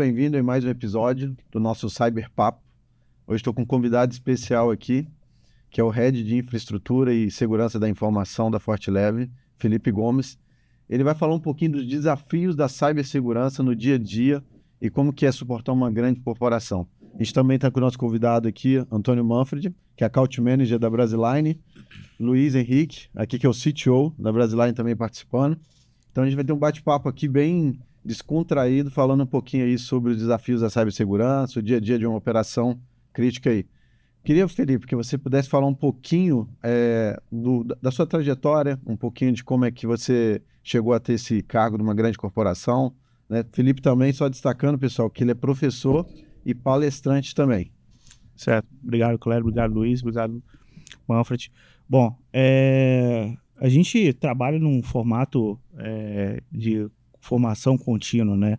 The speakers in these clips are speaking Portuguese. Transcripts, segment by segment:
bem-vindos em mais um episódio do nosso Cyberpapo. Hoje estou com um convidado especial aqui, que é o Head de Infraestrutura e Segurança da Informação da Fortileve, Felipe Gomes. Ele vai falar um pouquinho dos desafios da cibersegurança no dia a dia e como que é suportar uma grande corporação. A gente também está com o nosso convidado aqui, Antônio Manfred, que é Account Manager da Brasiline, Luiz Henrique, aqui que é o CTO da Brasiline também participando. Então a gente vai ter um bate-papo aqui bem descontraído, falando um pouquinho aí sobre os desafios da cibersegurança, o dia a dia de uma operação crítica aí. Queria, Felipe, que você pudesse falar um pouquinho da sua trajetória, um pouquinho de como é que você chegou a ter esse cargo numa grande corporação, né? Felipe também, só destacando, pessoal, que ele é professor e palestrante também. Certo. Obrigado, Cléber. Obrigado, Luiz. Obrigado, Manfred. Bom, a gente trabalha num formato de formação contínua, né?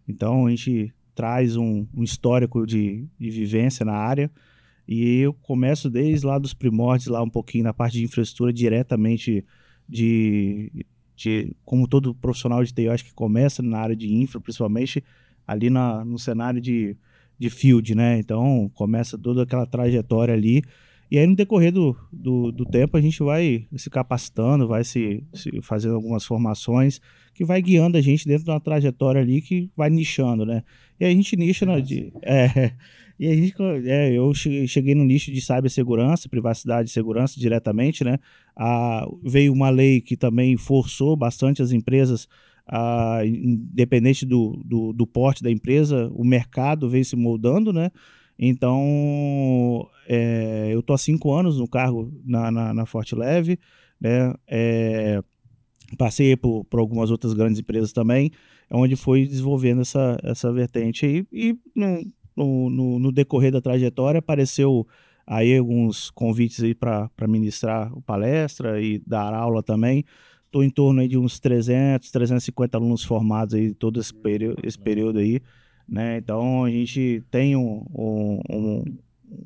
Então, a gente traz um histórico de vivência na área e eu começo desde lá dos primórdios, lá um pouquinho na parte de infraestrutura, diretamente como todo profissional de TI, eu acho que começa na área de infra, principalmente ali no cenário de field, né? Então, começa toda aquela trajetória ali. E aí, no decorrer do tempo, a gente vai se capacitando, vai se fazendo algumas formações que vai guiando a gente dentro de uma trajetória ali que vai nichando, né? E aí a gente nicha eu cheguei no nicho de cibersegurança, privacidade e segurança diretamente, né? Veio uma lei que também forçou bastante as empresas, independente do porte da empresa, o mercado veio se moldando, né? Então, eu estou há 5 anos no cargo na Fortileve, né? Passei por algumas outras grandes empresas também, onde foi desenvolvendo essa vertente aí. E no decorrer da trajetória apareceu aí alguns convites aí para ministrar palestra e dar aula também. Estou em torno aí de uns 350 alunos formados aí todo esse período aí, né? Então a gente tem um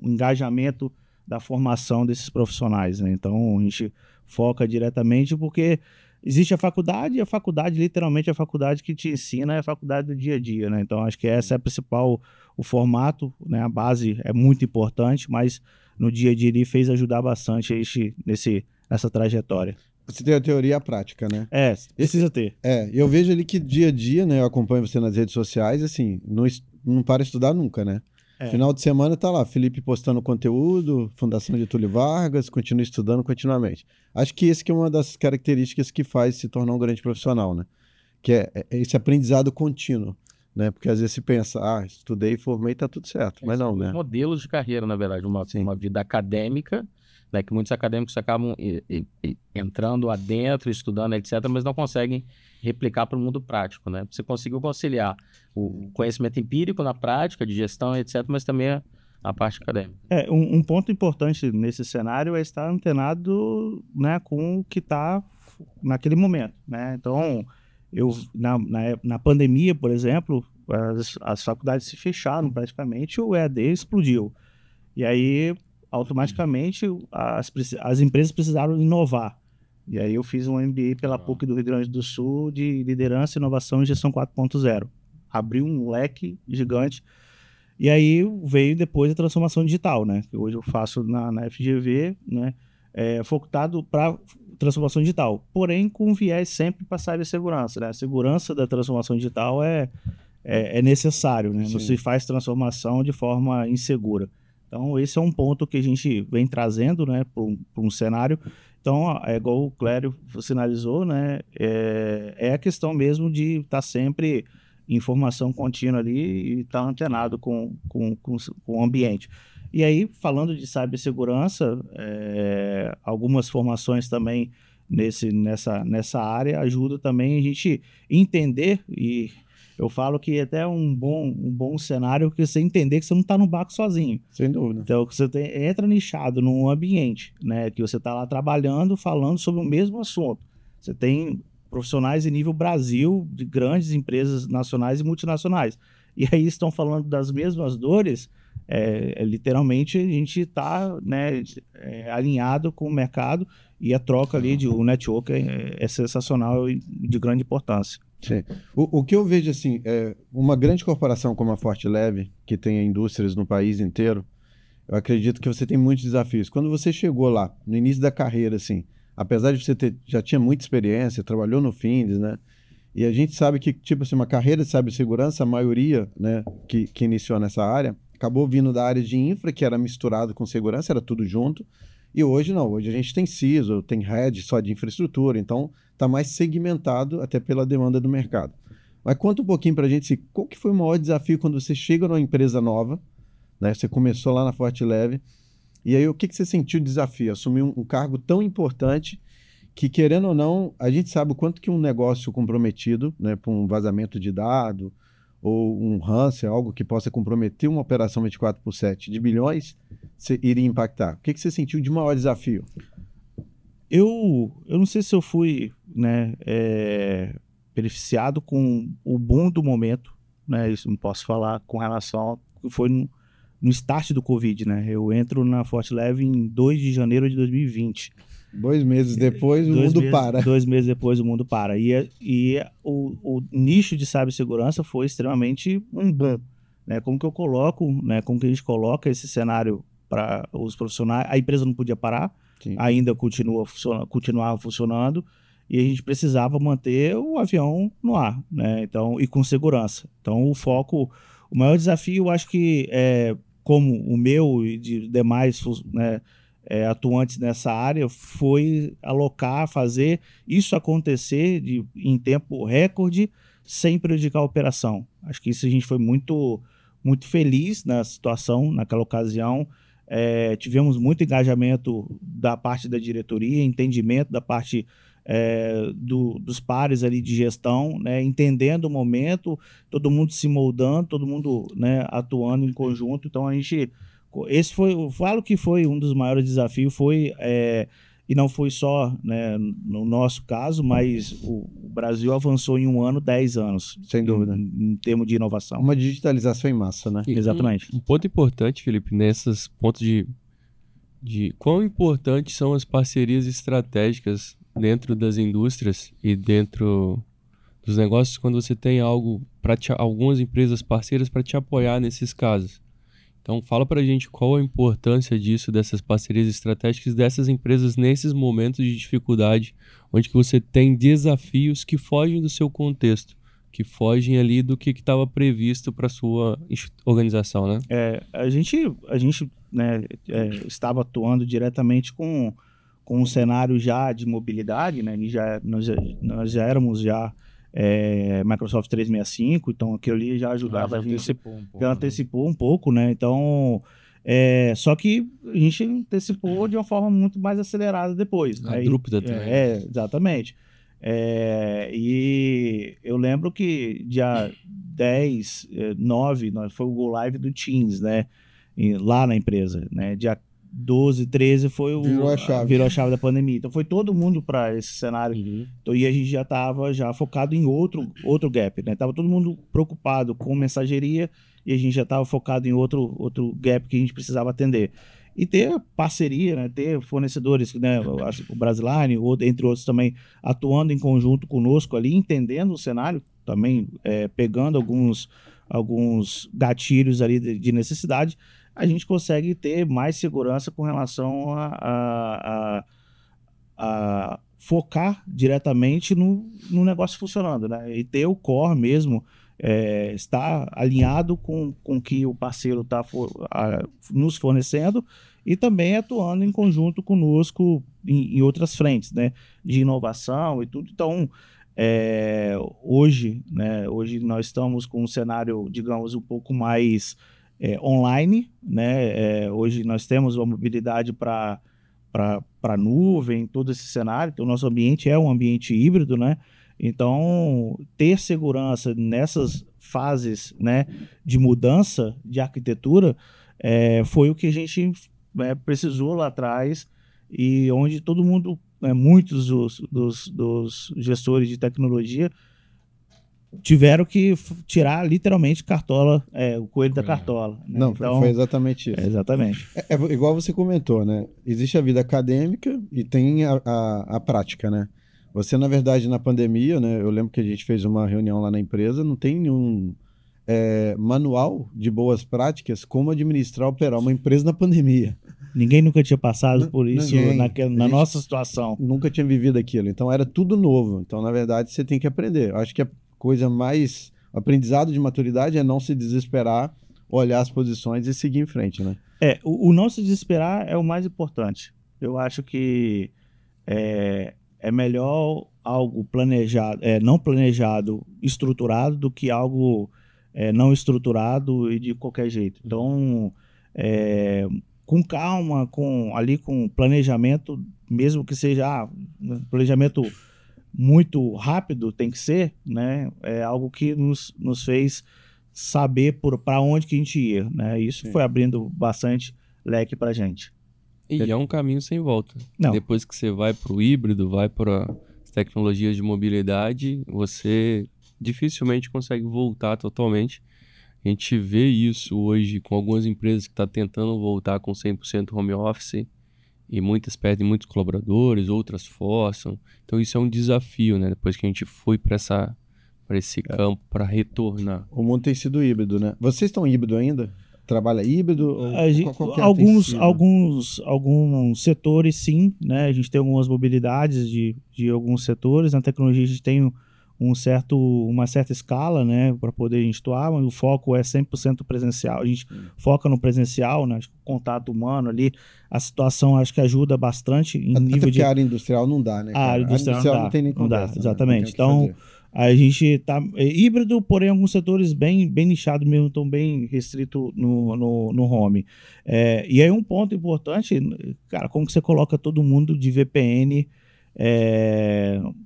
engajamento da formação desses profissionais, né? Então a gente foca diretamente porque existe a faculdade, e a faculdade literalmente é a faculdade que te ensina, é a faculdade do dia a dia, né? Então acho que essa é a principal, o formato, né? A base é muito importante, mas no dia a dia ele fez ajudar bastante a gente nessa trajetória. Você tem a teoria e a prática, né? Precisa ter. Eu vejo ali que dia a dia, né? Eu acompanho você nas redes sociais, assim, não para de estudar nunca, né? Final de semana tá lá, Felipe postando conteúdo, Fundação Getúlio Vargas, continua estudando continuamente. Acho que esse que é uma das características que faz se tornar um grande profissional, né? Que é esse aprendizado contínuo, né? Porque às vezes se pensa, estudei, formei, tá tudo certo, mas não, né? Modelos de carreira, na verdade, uma vida acadêmica, né, que muitos acadêmicos acabam entrando adentro, estudando, etc., mas não conseguem replicar para o mundo prático, né? Você conseguiu conciliar o conhecimento empírico na prática, de gestão, etc., mas também a parte acadêmica. Um ponto importante nesse cenário é estar antenado, né, com o que está naquele momento, né? Então, na pandemia, por exemplo, as faculdades se fecharam praticamente, o EAD explodiu. E aí, automaticamente, as empresas precisaram inovar. E aí eu fiz um MBA pela PUC do Rio Grande do Sul de Liderança, Inovação e Gestão 4.0. Abriu um leque gigante. E aí veio depois a transformação digital, né? Que hoje eu faço na FGV, né? Focado para transformação digital. Porém, com viés sempre para cibersegurança, né? A segurança da transformação digital é necessário, né? Não se faz transformação de forma insegura. Então, esse é um ponto que a gente vem trazendo, né, para um cenário. Então, igual o Clério sinalizou, né, é a questão mesmo de estar sempre em formação contínua ali e estar antenado com o ambiente. E aí, falando de cibersegurança, algumas formações também nessa área ajudam também a gente entender e... Eu falo que até é um bom cenário que você entender que você não está no barco sozinho. Sem dúvida. Então, que você entra nichado num ambiente, né, que você está lá trabalhando, falando sobre o mesmo assunto. Você tem profissionais em nível Brasil, de grandes empresas nacionais e multinacionais. E aí estão falando das mesmas dores, literalmente a gente está, né, alinhado com o mercado e a troca ali, o network é sensacional e de grande importância. Sim. O que eu vejo, assim, é uma grande corporação como a Forteleve, que tem indústrias no país inteiro, eu acredito que você tem muitos desafios. Quando você chegou lá, no início da carreira, assim, apesar de você já tinha muita experiência, trabalhou no Findus, né? E a gente sabe que, tipo assim, uma carreira de cibersegurança, a maioria, né, que iniciou nessa área, acabou vindo da área de infra, que era misturado com segurança, era tudo junto. E hoje não, hoje a gente tem CISO, tem Red só de infraestrutura, então está mais segmentado até pela demanda do mercado. Mas conta um pouquinho para a gente, qual que foi o maior desafio quando você chega numa empresa nova, né? Você começou lá na Forteleve, e aí o que você sentiu de desafio? Assumir um cargo tão importante que, querendo ou não, a gente sabe o quanto que um negócio comprometido, né, por um vazamento de dado ou um ransomware, algo que possa comprometer uma operação 24/7 de bilhões, iria impactar. O que você sentiu de maior desafio? Eu não sei se eu fui, né, beneficiado com o boom do momento, né, isso não posso falar com relação ao que foi no start do Covid, né? Eu entro na Forteleve em 2 de janeiro de 2020. 2 meses depois, o mundo para. 2 meses depois, o mundo para. E o nicho de cibersegurança foi extremamente um boom. Né? Como que eu coloco, né? Como que a gente coloca esse cenário para os profissionais? A empresa não podia parar, Sim. ainda continuava funcionando, e a gente precisava manter o avião no ar, né? Então, e com segurança. Então, o maior desafio, eu acho que, como o meu e de demais, né, atuantes nessa área, foi fazer isso acontecer em tempo recorde, sem prejudicar a operação. Acho que isso a gente foi muito, muito feliz na situação, naquela ocasião. Tivemos muito engajamento da parte da diretoria, entendimento da parte dos pares ali de gestão, né, entendendo o momento, todo mundo se moldando, todo mundo, né, atuando em conjunto. Então eu falo que foi um dos maiores desafios, e não foi só, né, no nosso caso, mas o Brasil avançou em um ano 10 anos. Sem dúvida. Em termos de inovação. Uma digitalização em massa, né? Exatamente. Um ponto importante, Felipe, nesses pontos de quão importantes são as parcerias estratégicas dentro das indústrias e dentro dos negócios, quando você tem algumas empresas parceiras para te apoiar nesses casos. Então, fala para a gente qual a importância disso, dessas parcerias estratégicas, dessas empresas nesses momentos de dificuldade, onde que você tem desafios que fogem do seu contexto, que fogem ali do que estava previsto para a sua organização, né? A gente né, estava atuando diretamente com um cenário já de mobilidade, né? Nós já éramos Microsoft 365, então aquilo ali já ajudava a gente. Já antecipou um pouco, né? Então, só que a gente antecipou de uma forma muito mais acelerada depois. Quadrúpeda também. Exatamente. E eu lembro que dia 10, 9, foi o Go Live do Teams, né? Lá na empresa, né? Dia 12, 13 foi virou a chave da pandemia. Então foi todo mundo para esse cenário. Uhum. Então, e a gente já estava focado em outro gap, né? Tava todo mundo preocupado com mensageria e a gente já estava focado em outro gap que a gente precisava atender. E ter parceria, né? Ter fornecedores, né? O Brasiline, entre outros também, atuando em conjunto conosco ali, entendendo o cenário, também pegando alguns gatilhos ali de necessidade, a gente consegue ter mais segurança com relação a focar diretamente no negócio funcionando, né? E ter o core mesmo, estar alinhado com o que o parceiro está nos fornecendo e também atuando em conjunto conosco em outras frentes, né? De inovação e tudo. Então, hoje nós estamos com um cenário, digamos, um pouco mais online, né? Hoje nós temos uma mobilidade para nuvem, todo esse cenário. Então, o nosso ambiente é um ambiente híbrido, né? Então, ter segurança nessas fases, né, de mudança de arquitetura foi o que a gente precisou lá atrás, e onde todo mundo, muitos dos gestores de tecnologia tiveram que tirar literalmente o coelho da cartola. Né? Não, então, foi exatamente isso. Exatamente. Igual você comentou, né? Existe a vida acadêmica e tem a prática, né? Você, na verdade, na pandemia, né? Eu lembro que a gente fez uma reunião lá na empresa, não tem nenhum manual de boas práticas como administrar, operar uma empresa na pandemia. Ninguém nunca tinha passado por isso na gente nossa situação. Nunca tinha vivido aquilo. Então era tudo novo. Então, na verdade, você tem que aprender. Eu acho que a coisa mais... O aprendizado de maturidade é não se desesperar, olhar as posições e seguir em frente, né? O não se desesperar é o mais importante. Eu acho que é melhor algo planejado, não planejado, estruturado, do que algo não estruturado e de qualquer jeito. Então, com calma, com planejamento, mesmo que seja planejamento muito rápido, tem que ser, né? É algo que nos fez saber para onde que a gente ia, né? Isso foi abrindo bastante leque para a gente. E é um caminho sem volta. Não. Depois que você vai para o híbrido, vai para as tecnologias de mobilidade, você dificilmente consegue voltar totalmente. A gente vê isso hoje com algumas empresas que estão tentando voltar com 100% home office, e muitas perdem muitos colaboradores, outras forçam. Então isso é um desafio, né? Depois que a gente foi para esse campo, para retornar. O mundo tem sido híbrido, né? Vocês estão híbrido ainda? Trabalha híbrido? Alguns setores, sim, né? A gente tem algumas mobilidades de alguns setores. Na tecnologia a gente tem uma certa escala, né, para poder a gente atuar, mas o foco é 100% presencial. A gente foca no presencial, né, o contato humano ali. A situação acho que ajuda bastante em nível de... a área industrial não dá, né? A área industrial não tem nem conversa. Não dá, exatamente. Né? Então, a gente tá híbrido, porém alguns setores bem nichados mesmo, estão bem restrito no home. E aí um ponto importante, cara, como que você coloca todo mundo de VPN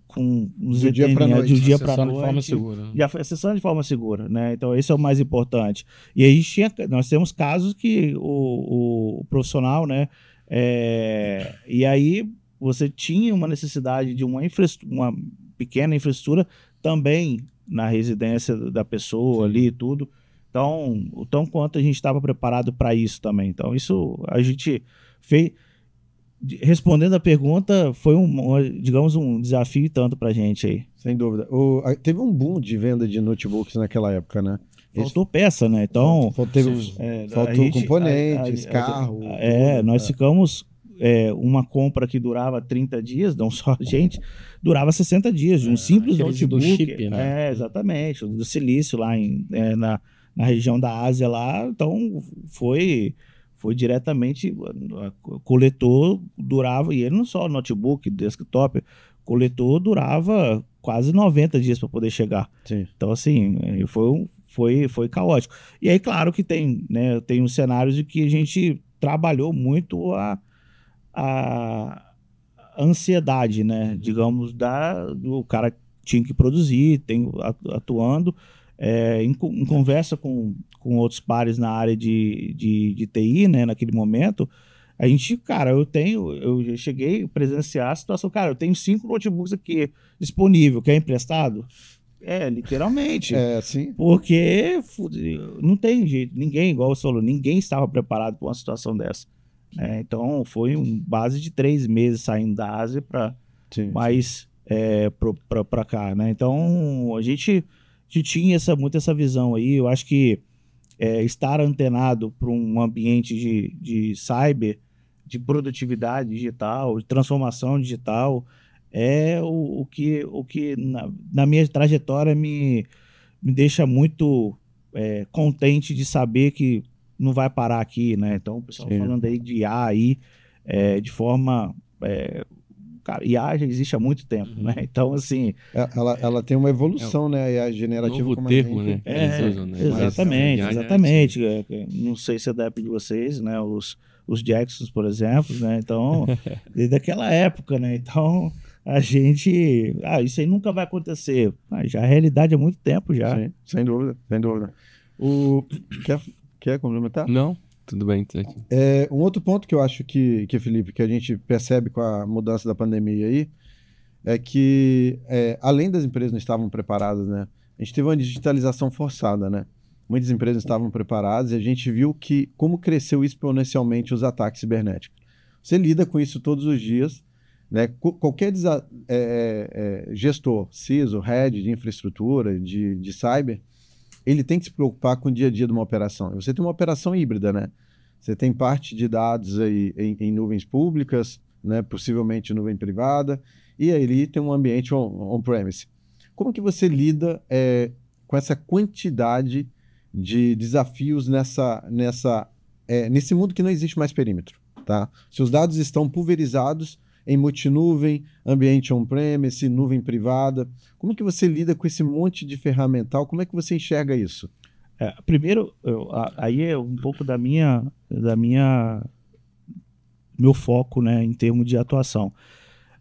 com os do dia para noite, do dia para noite, de forma segura. Acessando de forma segura, né? Então esse é o mais importante. E aí nós temos casos que o profissional, né? E aí você tinha uma necessidade de uma pequena infraestrutura também na residência da pessoa ali e tudo. Então, o tão quanto a gente estava preparado para isso também. Então, isso a gente fez. Respondendo a pergunta, foi digamos, um desafio tanto para a gente aí. Sem dúvida. Teve um boom de venda de notebooks naquela época, né? Faltou peça, né? Então, faltou componentes, carro. Nós ficamos... uma compra que durava 30 dias, não só a gente, durava 60 dias, de um simples notebook. Do chip, né? Exatamente, do silício lá na região da Ásia lá, então foi diretamente, coletor durava, e ele não só notebook, desktop, coletor durava quase 90 dias para poder chegar. Sim. Então assim, foi caótico. E aí claro que tem uns cenários de que a gente trabalhou muito a ansiedade, né? Digamos, do cara tinha que produzir, atuando em conversa com outros pares na área de TI, né? Naquele momento, a gente, cara, eu cheguei a presenciar a situação, cara, eu tenho 5 notebooks aqui disponível, quer emprestado? Literalmente. Sim. Porque não tem jeito, ninguém, igual você falou, ninguém estava preparado para uma situação dessa. Então foi base de 3 meses saindo da Ásia para cá, né? Então a gente tinha muito essa visão aí. Eu acho que estar antenado para um ambiente de cyber, de produtividade digital, de transformação digital, é o que na minha trajetória me deixa muito contente de saber que não vai parar aqui, né? Então, o pessoal falando aí de IA aí, de forma... cara, IA já existe há muito tempo, né? Então, assim... Ela tem uma evolução, né? A IA generativa. Novo termo, né? Exatamente. Não sei se é da época de vocês, né? Os Jacksons, por exemplo, né? Então, desde aquela época, né? Então, a gente... isso aí nunca vai acontecer. Já a realidade há muito tempo já. Sim, sem dúvida, sem dúvida. Quer complementar? Não, tudo bem. Tá aqui. Um outro ponto que eu acho que, Felipe, que a gente percebe com a mudança da pandemia aí, é que, além das empresas não estavam preparadas, né? A gente teve uma digitalização forçada, né? Muitas empresas não estavam preparadas e a gente viu como cresceu exponencialmente os ataques cibernéticos. Você lida com isso todos os dias, né? Qualquer gestor, CISO, head de infraestrutura, de cyber, ele tem que se preocupar com o dia a dia de uma operação. Você tem uma operação híbrida, né? Você tem parte de dados aí em nuvens públicas, né? Possivelmente nuvem privada, e aí tem um ambiente on-premise. Como que você lida com essa quantidade de desafios nesse mundo que não existe mais perímetro, tá? Seus dados estão pulverizados em multinuvem, ambiente on-premise, nuvem privada. Como que você lida com esse monte de ferramental? Como é que você enxerga isso? Primeiro, aí é um pouco meu foco, né, em termos de atuação.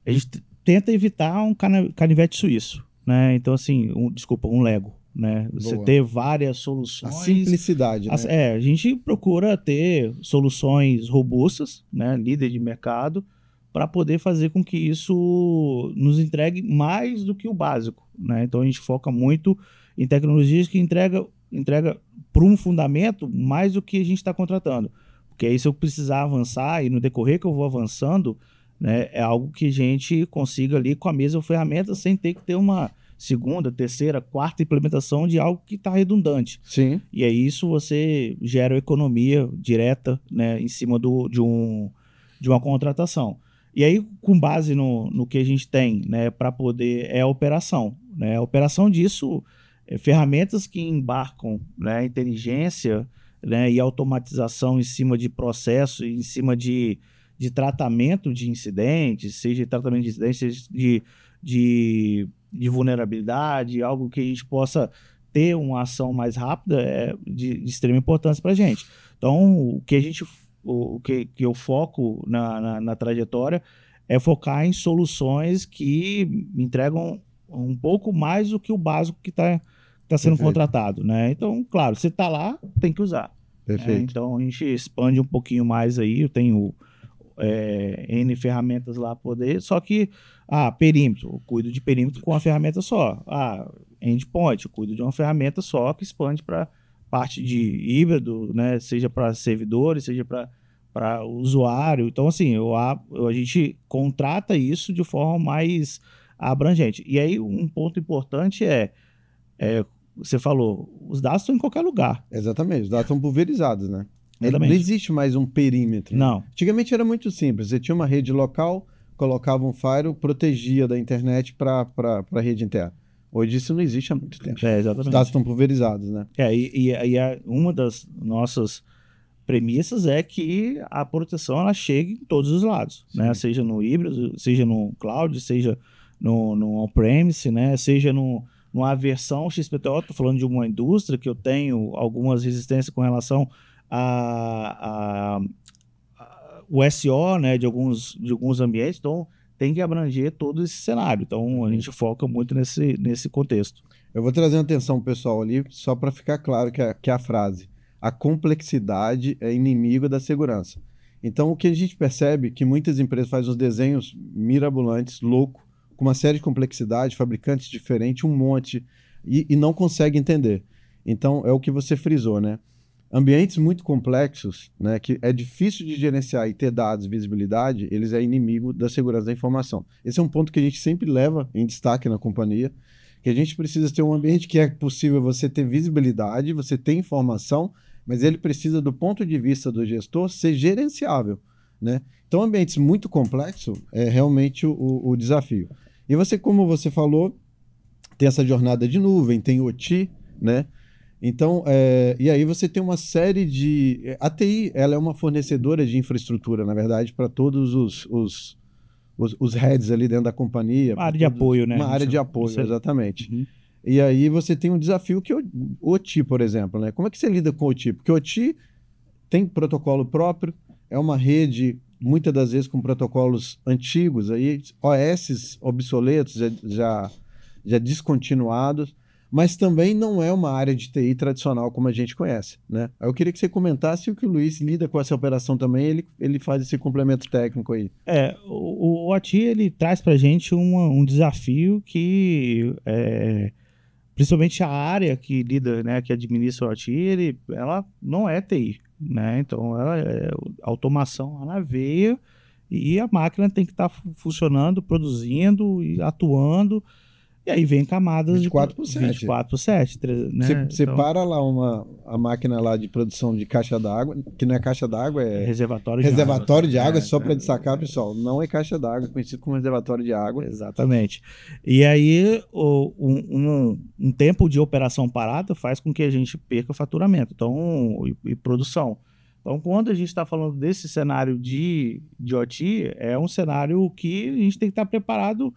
A gente tenta evitar um canivete suíço, né? Então, assim, um Lego, né? Você Boa. ter várias soluções. A simplicidade, né? A gente procura ter soluções robustas, né, líder de mercado, para poder fazer com que isso nos entregue mais do que o básico, né? Então a gente foca muito em tecnologias que entrega para um fundamento mais do que a gente está contratando, porque aí se eu precisar avançar e no decorrer que eu vou avançando, né, é algo que a gente consiga ali com a mesma ferramenta sem ter que ter uma segunda, terceira, quarta implementação de algo que está redundante. Sim. E aí isso você gera economia direta, né, em cima de uma contratação. E aí, com base no que a gente tem, né, para poder, a operação. Né? A operação disso, ferramentas que embarcam, né, inteligência, né, e automatização em cima de processo, em cima de tratamento de incidentes, seja de tratamento de incidentes, seja de vulnerabilidade, algo que a gente possa ter uma ação mais rápida, é de extrema importância para a gente. Então, o que eu foco na trajetória é focar em soluções que me entregam um pouco mais do que o básico que está sendo Perfeito. Contratado, né? Então, claro, você está lá, tem que usar. Perfeito. Então, a gente expande um pouquinho mais aí, eu tenho N ferramentas lá poder, só que, perímetro, eu cuido de perímetro com uma ferramenta só. Endpoint, eu cuido de uma ferramenta só que expande para parte de híbrido, né? Seja para servidores, seja para usuário. Então, assim, a gente contrata isso de forma mais abrangente. E aí, um ponto importante você falou, os dados estão em qualquer lugar. Exatamente, os dados estão pulverizados, né? Exatamente. Não existe mais um perímetro. Não. Antigamente era muito simples, você tinha uma rede local, colocava um firewall, protegia da internet para a rede interna. Hoje isso não existe há muito tempo. Exatamente. Os dados estão pulverizados, né? Uma das nossas premissas é que a proteção ela chegue em todos os lados, né? Seja no híbrido, seja no cloud, seja no on-premise, né? Seja numa versão XPTO. Estou falando de uma indústria que eu tenho algumas resistências com relação o SO, né, de alguns ambientes, então tem que abranger todo esse cenário. Então a gente foca muito nesse contexto. Eu vou trazer uma atenção pessoal ali, só para ficar claro que é a frase: a complexidade é inimigo da segurança. Então o que a gente percebe é que muitas empresas fazem uns desenhos mirabolantes, louco, com uma série de complexidade, fabricantes diferentes, um monte, e não consegue entender. Então é o que você frisou, né? Ambientes muito complexos, né, que é difícil de gerenciar e ter dados, visibilidade, eles é inimigo da segurança da informação. Esse é um ponto que a gente sempre leva em destaque na companhia, que a gente precisa ter um ambiente que é possível você ter visibilidade, você ter informação, mas ele precisa, do ponto de vista do gestor, ser gerenciável, né? Então, ambientes muito complexos é realmente o desafio. E você, como você falou, tem essa jornada de nuvem, tem OT, né? Então, e aí você tem uma série de... A TI, ela é uma fornecedora de infraestrutura, na verdade, para todos os heads ali dentro da companhia. Uma área de apoio, né? Uma área de apoio, exatamente. Uhum. E aí você tem um desafio que é o OT, por exemplo, né? Como é que você lida com o OT? Porque o OT tem protocolo próprio, é uma rede, muitas das vezes com protocolos antigos, aí, OS obsoletos, já descontinuados, mas também não é uma área de TI tradicional como a gente conhece, né? Eu queria que você comentasse o que o Luiz lida com essa operação também, ele faz esse complemento técnico aí. O OT, ele traz pra gente um desafio que, principalmente a área que lida, né, que administra o OT, ela não é TI, né? Então, ela é automação lá na veia e a máquina tem que estar funcionando, produzindo e atuando. E aí vem camadas 24/7. 24/7, né? Você para lá a máquina lá de produção de caixa d'água, que não é caixa d'água, é reservatório de água, só para destacar, pessoal, não é caixa d'água, é conhecido como reservatório de água. Exatamente. E aí um tempo de operação parada faz com que a gente perca faturamento e produção. Então, quando a gente está falando desse cenário de OT, é um cenário que a gente tem que estar preparado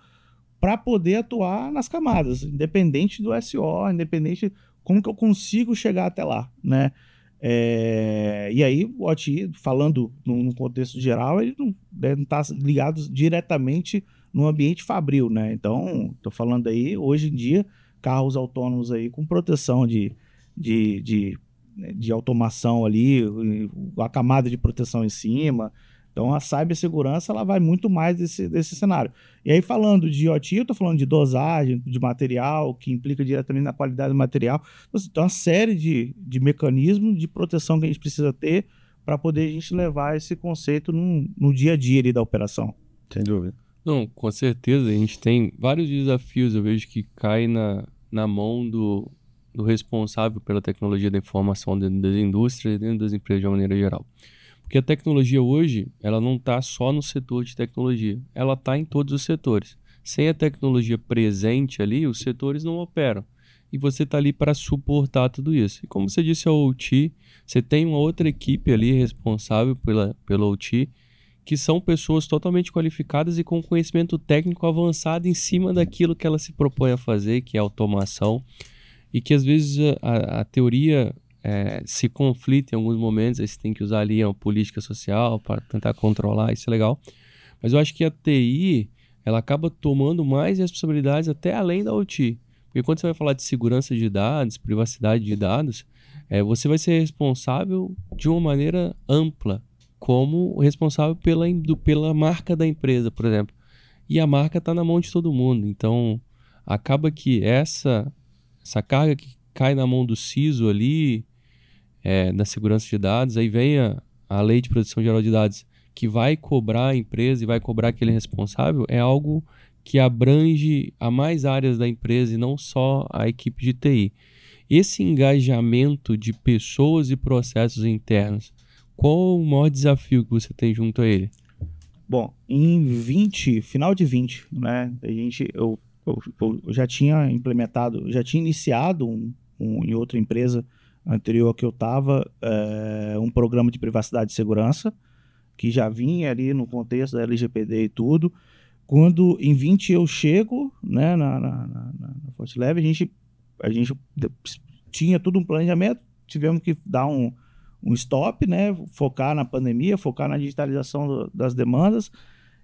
para poder atuar nas camadas, independente do SO, independente como que eu consigo chegar até lá, né? E aí o OT, falando num contexto geral, ele não está ligado diretamente no ambiente fabril, né? Então, estou falando aí, hoje em dia, carros autônomos aí com proteção de automação ali, a camada de proteção em cima. Então, a cibersegurança ela vai muito mais desse cenário. E aí, falando de IoT, eu estou falando de dosagem, de material, que implica diretamente na qualidade do material. Então, uma série de mecanismos de proteção que a gente precisa ter para poder a gente levar esse conceito no dia a dia ali da operação. Sem dúvida. Não, com certeza. A gente tem vários desafios, eu vejo que cai na mão do responsável pela tecnologia da informação dentro das indústrias e dentro das empresas de uma maneira geral. Porque a tecnologia hoje, ela não está só no setor de tecnologia, ela está em todos os setores. Sem a tecnologia presente ali, os setores não operam. E você está ali para suportar tudo isso. E como você disse, a OT, você tem uma outra equipe ali responsável pela OT, que são pessoas totalmente qualificadas e com conhecimento técnico avançado em cima daquilo que ela se propõe a fazer, que é automação. E que às vezes a teoria se conflita em alguns momentos, aí você tem que usar ali uma política social para tentar controlar, isso é legal. Mas eu acho que a TI, ela acaba tomando mais responsabilidades até além da OT. Porque quando você vai falar de segurança de dados, privacidade de dados, você vai ser responsável de uma maneira ampla, como responsável pela marca da empresa, por exemplo. E a marca está na mão de todo mundo, então acaba que essa carga que cai na mão do CISO ali, da segurança de dados, aí vem a Lei de Proteção Geral de Dados, que vai cobrar a empresa e vai cobrar aquele responsável, é algo que abrange a mais áreas da empresa e não só a equipe de TI. Esse engajamento de pessoas e processos internos, qual o maior desafio que você tem junto a ele? Bom, final de 20, né, eu já tinha implementado, já tinha iniciado em outra empresa anterior a que eu estava, um programa de privacidade e segurança, que já vinha ali no contexto da LGPD e tudo. Quando em 20 eu chego, né, na FortiLab, a gente tinha todo um planejamento, tivemos que dar um stop, né, focar na pandemia, focar na digitalização das demandas,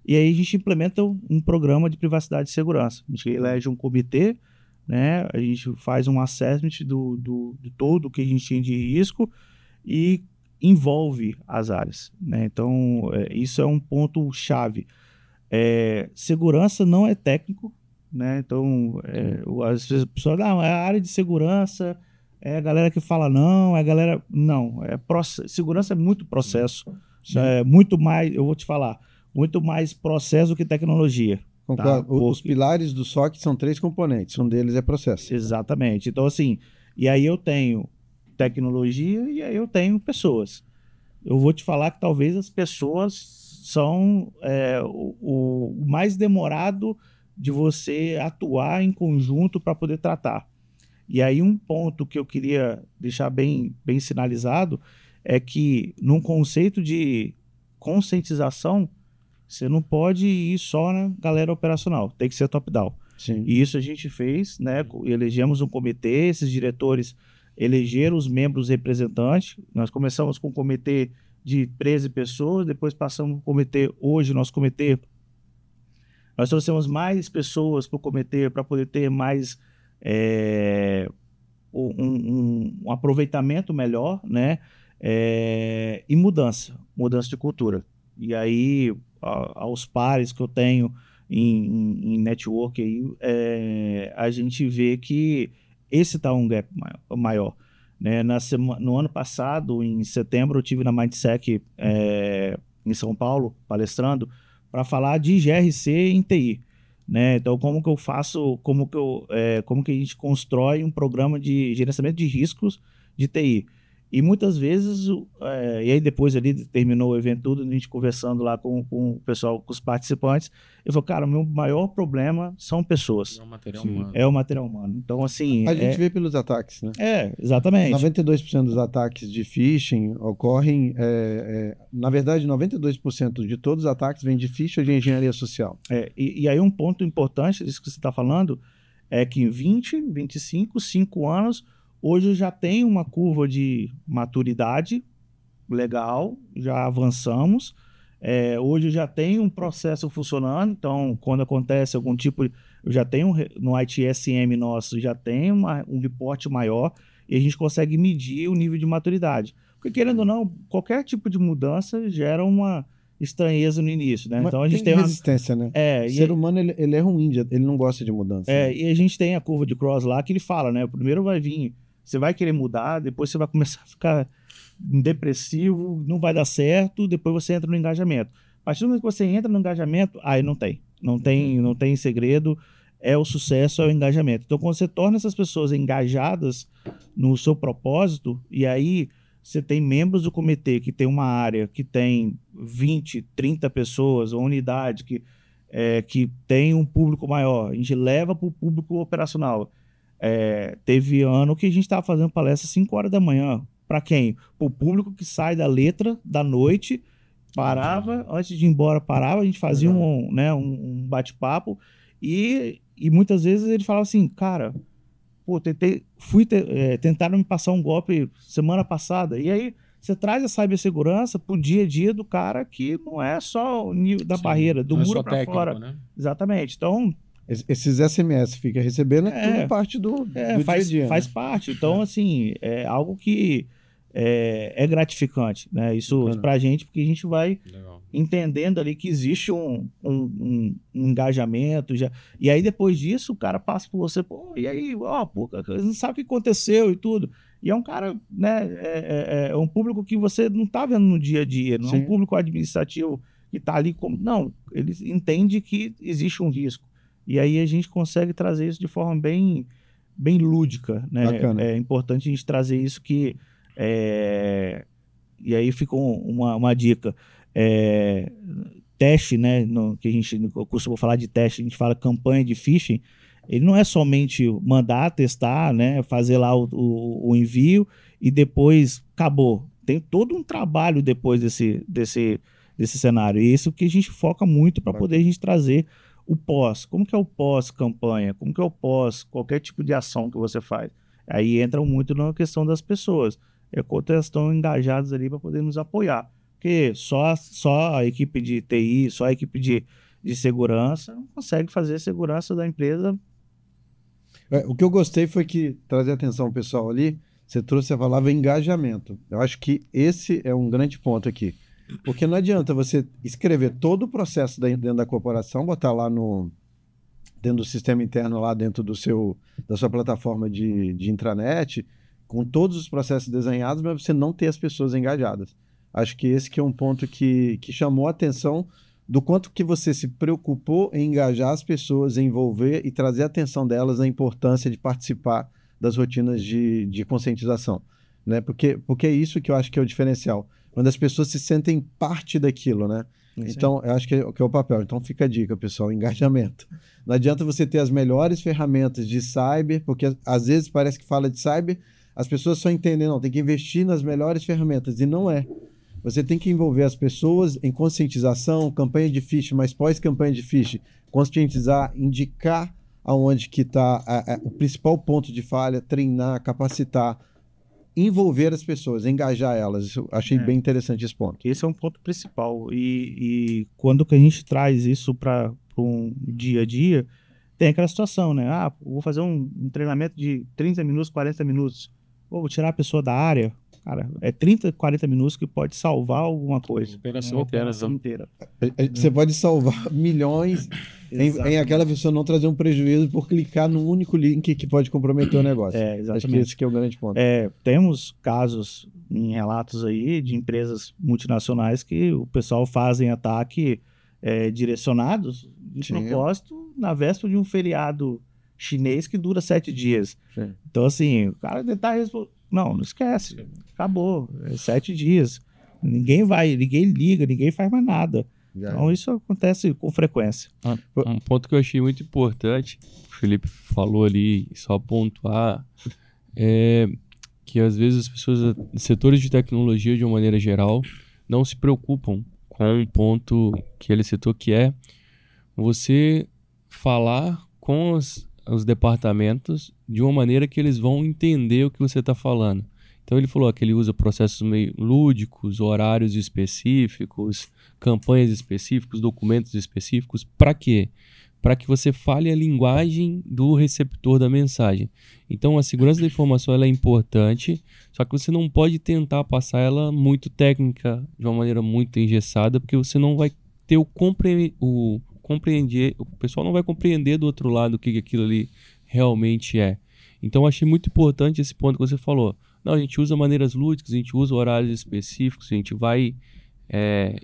e aí a gente implementa um programa de privacidade e segurança. A gente elege um comitê, né, a gente faz um assessment de todo o que a gente tem de risco e envolve as áreas, né? Então, isso é um ponto chave. Segurança não é técnico, né? Então, às vezes a pessoa, não, é a área de segurança, é a galera que fala não, é a galera... Não, segurança é muito processo, muito mais, eu vou te falar, muito mais processo do que tecnologia. Tá? Os pilares do SOC são 3 componentes, um deles é processo. Exatamente. Então, assim, e aí eu tenho tecnologia e aí eu tenho pessoas. Eu vou te falar que talvez as pessoas são o mais demorado de você atuar em conjunto para poder tratar. E aí um ponto que eu queria deixar bem sinalizado é que num conceito de conscientização, você não pode ir só na galera operacional, tem que ser top-down. E isso a gente fez, né? Elegemos um comitê, esses diretores elegeram os membros representantes. Nós começamos com um comitê de 13 pessoas, depois passamos para o comitê. Hoje, nosso comitê, nós trouxemos mais pessoas para o comitê para poder ter mais um aproveitamento melhor, né? E mudança de cultura. E aí, aos pares que eu tenho em network, aí, a gente vê que esse está um gap maior. Né? No ano passado, em setembro, eu tive na Mindsec em São Paulo, palestrando, para falar de GRC em TI. Né? Então, como que eu faço, como que a gente constrói um programa de gerenciamento de riscos de TI. E muitas vezes, e aí depois ali terminou o evento tudo, a gente conversando lá com o pessoal, com os participantes, eu falei, cara, o meu maior problema são pessoas. É o material humano. É o material humano. Então, assim... A gente vê pelos ataques, né? Exatamente. 92% dos ataques de phishing ocorrem... na verdade, 92% de todos os ataques vêm de phishing ou de engenharia social. E aí um ponto importante disso que você está falando é que em 20, 25, 5 anos... Hoje já tem uma curva de maturidade legal, já avançamos. Hoje já tem um processo funcionando, então quando acontece algum tipo, eu já tenho no ITSM nosso, já tem um reporte maior e a gente consegue medir o nível de maturidade. Porque querendo ou não, qualquer tipo de mudança gera uma estranheza no início, né? Mas então a gente tem uma resistência, né? O ser humano ele é ruim, ele não gosta de mudança. E a gente tem a curva de Cross lá que ele fala, né? Primeiro vai vir, você vai querer mudar, depois você vai começar a ficar depressivo, não vai dar certo, depois você entra no engajamento. A partir do momento que você entra no engajamento, aí não tem segredo, é o sucesso, é o engajamento. Então, quando você torna essas pessoas engajadas no seu propósito, e aí você tem membros do comitê que tem uma área que tem 20, 30 pessoas, uma unidade que tem um público maior, a gente leva para o público operacional. Teve ano que a gente estava fazendo palestra às 5 horas da manhã. Para quem? Para o público que sai da letra da noite, parava, antes de ir embora, parava, a gente fazia um bate-papo e muitas vezes ele falava assim, cara, pô, tentaram me passar um golpe semana passada. E aí você traz a cibersegurança para o dia a dia do cara que não é só o nível da barreira, do muro para fora. Né? Exatamente. Então... Esses SMS fica recebendo tudo parte do dia a dia. Faz parte. Então, assim, é algo que é gratificante, né? Isso pra gente, porque a gente vai entendendo ali que existe um engajamento. E aí, depois disso, o cara passa por você, pô, e aí, não sabe o que aconteceu e tudo. E é um cara, né? É um público que você não tá vendo no dia a dia, não é um público administrativo que tá ali como. Não, ele entende que existe um risco. E aí a gente consegue trazer isso de forma bem lúdica, né? Bacana. É importante a gente trazer isso que... E aí fica uma dica. Teste, né? Que a gente costuma falar de teste, a gente fala campanha de phishing. Ele não é somente mandar, testar, né? Fazer lá o envio e depois acabou. Tem todo um trabalho depois desse cenário. E isso que a gente foca muito para poder a gente trazer o pós. Como que é o pós-campanha? Como que é o pós qualquer tipo de ação que você faz? Aí entra muito na questão das pessoas. Quanto elas estão engajadas ali para poder nos apoiar. Porque só a equipe de TI, só a equipe de segurança não consegue fazer a segurança da empresa. O que eu gostei foi que, trazer atenção ao pessoal ali, você trouxe a palavra engajamento. Eu acho que esse é um grande ponto aqui. Porque não adianta você escrever todo o processo dentro da corporação, botar lá dentro do sistema interno, lá dentro da sua plataforma de intranet, com todos os processos desenhados, mas você não ter as pessoas engajadas. Acho que esse que é um ponto que chamou a atenção do quanto que você se preocupou em engajar as pessoas, envolver e trazer a atenção delas na importância de participar das rotinas de conscientização. Né? Porque é isso que eu acho que é o diferencial. Quando as pessoas se sentem parte daquilo, né? Então, eu acho que é o papel. Então, fica a dica, pessoal, engajamento. Não adianta você ter as melhores ferramentas de cyber, porque às vezes parece que fala de cyber, as pessoas só entendem, não, tem que investir nas melhores ferramentas, e não é. Você tem que envolver as pessoas em conscientização, campanha de phishing, mas pós-campanha de phishing, conscientizar, indicar aonde que está o principal ponto de falha, treinar, capacitar, envolver as pessoas, engajar elas. Isso, achei bem interessante esse ponto. Esse é um ponto principal. E quando que a gente traz isso para um dia a dia, tem aquela situação, né? Vou fazer um treinamento de 30 minutos, 40 minutos. Vou tirar a pessoa da área. Cara, 30, 40 minutos que pode salvar alguma coisa. Operação inteira. Você pode salvar milhões em aquela pessoa não trazer um prejuízo por clicar no único link que pode comprometer o negócio. Exatamente. Acho que esse que é o grande ponto. Temos casos em relatos aí de empresas multinacionais que o pessoal fazem ataque direcionados de propósito na véspera de um feriado chinês que dura 7 dias. Sim. Então, assim, o cara tentar responder. Não esquece. Acabou. 7 dias. Ninguém liga, ninguém faz mais nada. Então, isso acontece com frequência. Um ponto que eu achei muito importante, o Felipe falou ali, só pontuar, é que às vezes as pessoas, setores de tecnologia de uma maneira geral, não se preocupam com um ponto que ele citou, que é você falar com os departamentos de uma maneira que eles vão entender o que você está falando. Então ele falou que ele usa processos meio lúdicos, horários específicos, campanhas específicas, documentos específicos. Para quê? Para que você fale a linguagem do receptor da mensagem. Então a segurança da informação ela é importante, só que você não pode tentar passar ela muito técnica, de uma maneira muito engessada, porque você não vai ter o compreender, o pessoal não vai compreender do outro lado o que aquilo ali realmente é. Então eu achei muito importante esse ponto que você falou. Não, a gente usa maneiras lúdicas, a gente usa horários específicos, a gente vai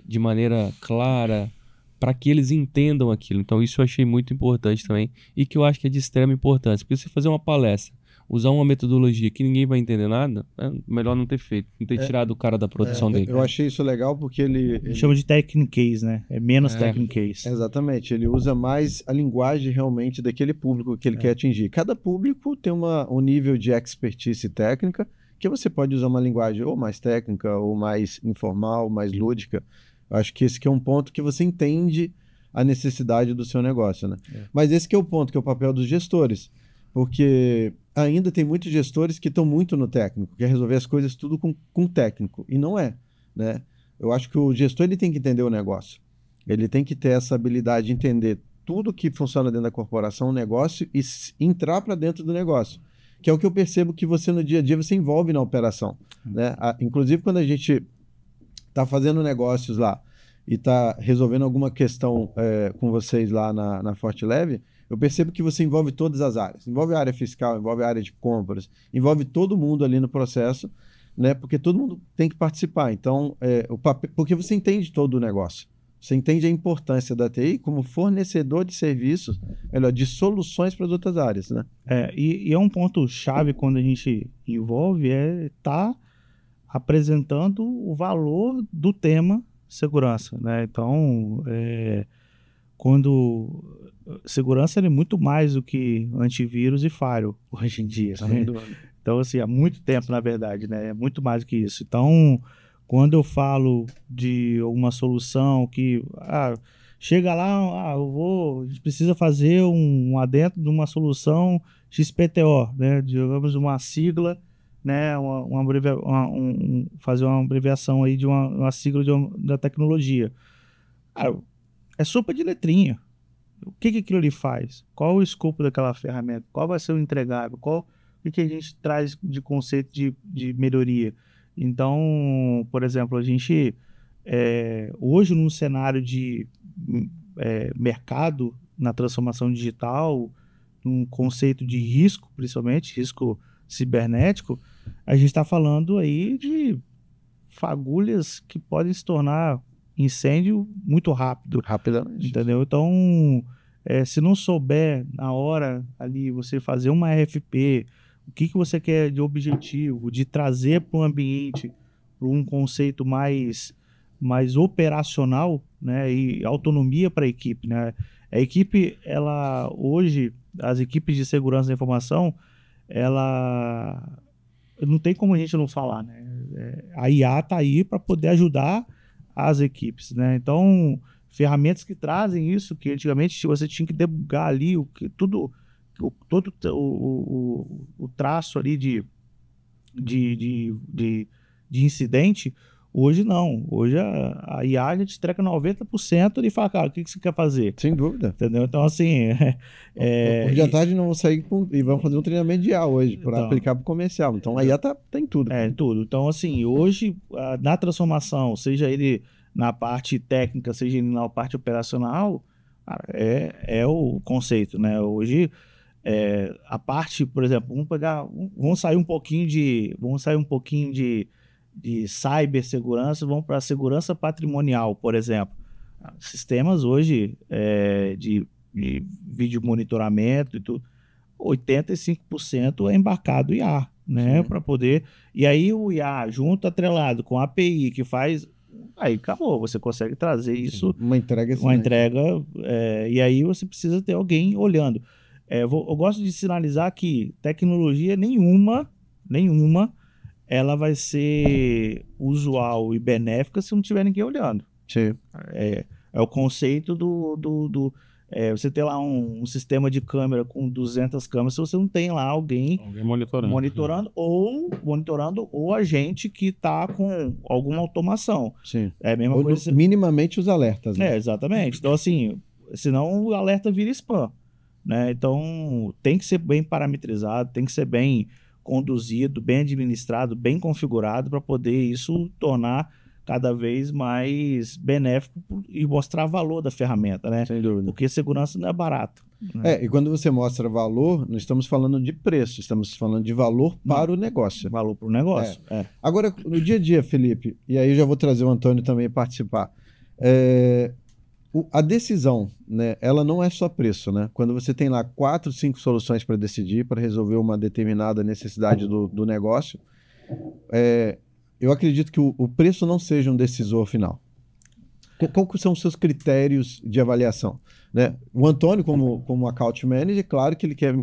de maneira clara para que eles entendam aquilo. Então isso eu achei muito importante também e que eu acho que é de extrema importância. Porque se você fazer uma palestra, usar uma metodologia que ninguém vai entender nada, melhor não ter feito, não ter tirado o cara da produção dele. Eu achei isso legal porque ele chama de technicase, né? É menos technicase. Exatamente, ele usa mais a linguagem realmente daquele público que ele quer atingir. Cada público tem um nível de expertise técnica que você pode usar uma linguagem ou mais técnica, ou mais informal, mais lúdica. Eu acho que esse que é um ponto que você entende a necessidade do seu negócio, né? Mas esse que é o ponto, que é o papel dos gestores. Porque ainda tem muitos gestores que estão muito no técnico, quer resolver as coisas tudo com técnico. E não é, né? Eu acho que o gestor ele tem que entender o negócio. Ele tem que ter essa habilidade de entender tudo que funciona dentro da corporação, o negócio, e entrar para dentro do negócio. Que é o que eu percebo que você no dia a dia você envolve na operação, né? Inclusive quando a gente está fazendo negócios lá e está resolvendo alguma questão com vocês lá na ForteLeve, eu percebo que você envolve todas as áreas. Envolve a área fiscal, envolve a área de compras, envolve todo mundo ali no processo, né? Porque todo mundo tem que participar. Então, porque você entende todo o negócio. Você entende a importância da TI como fornecedor de serviços, de soluções para as outras áreas, né? E é um ponto chave quando a gente envolve estar apresentando o valor do tema segurança, né? Então, quando segurança é muito mais do que antivírus e firewall hoje em dia, né? Então, assim, há muito tempo, na verdade, né? É muito mais do que isso. Então, quando eu falo de uma solução que chega lá, a gente precisa fazer um adentro de uma solução XPTO, né? Digamos uma sigla, né? Fazer uma abreviação aí de uma sigla da tecnologia. É sopa de letrinha. O que aquilo ali faz? Qual o escopo daquela ferramenta? Qual vai ser o entregável? O que a gente traz de conceito de melhoria? Então, por exemplo, a gente hoje num cenário de mercado na transformação digital, num conceito de risco, principalmente risco cibernético, a gente está falando aí de fagulhas que podem se tornar incêndio muito rapidamente, entendeu? Então, se não souber na hora ali você fazer uma RFP, o que você quer de objetivo, de trazer para o ambiente, para um conceito mais operacional, né, e autonomia para a equipe, né? A equipe, hoje, as equipes de segurança da informação, não tem como a gente não falar, né? A IA está aí para poder ajudar as equipes, né? Então, ferramentas que trazem isso, que antigamente você tinha que debugar ali todo o traço ali de incidente. Hoje não. Hoje a IA já te entrega 90% e fala, cara, o que você quer fazer? Sem dúvida. Entendeu? Então, assim... hoje à tarde não vão sair e vão fazer um treinamento de IA hoje para aplicar para o comercial. Então, a IA tá em tudo. Em tudo. Então, assim, hoje, na transformação, seja ele na parte técnica, seja ele na parte operacional, Cara, é o conceito, né? Hoje, a parte, por exemplo, vamos sair um pouquinho de cibersegurança, vamos para a segurança patrimonial, por exemplo. Sistemas hoje de vídeo monitoramento e tudo, 85% é embarcado IA, né? Para poder. E aí o IA, junto atrelado com a API que faz. Aí acabou, você consegue trazer isso. Uma entrega Uma entrega. E aí você precisa ter alguém olhando. Eu gosto de sinalizar que tecnologia nenhuma ela vai ser usual e benéfica se não tiver ninguém olhando. Sim. É o conceito você ter lá um sistema de câmera com 200 câmeras, se você não tem lá alguém monitorando ou a gente que está com alguma automação. Sim. É a mesma ou coisa. Minimamente os alertas. Né? Exatamente. Então, assim, senão o alerta vira spam. Né? Então, tem que ser bem parametrizado, tem que ser bem conduzido, bem administrado, bem configurado para poder isso tornar cada vez mais benéfico e mostrar valor da ferramenta, né? Sem dúvida. Porque segurança não é barato. Né? E quando você mostra valor, não estamos falando de preço, estamos falando de valor para o negócio. Valor para o negócio. Agora, no dia a dia, Felipe, e aí eu já vou trazer o Antônio também participar, a decisão, né, ela não é só preço, né? Quando você tem lá 4, 5 soluções para decidir, para resolver uma determinada necessidade do negócio, eu acredito que o preço não seja um decisor final. Quais são os seus critérios de avaliação? Né? O Antônio, como account manager, claro que ele quer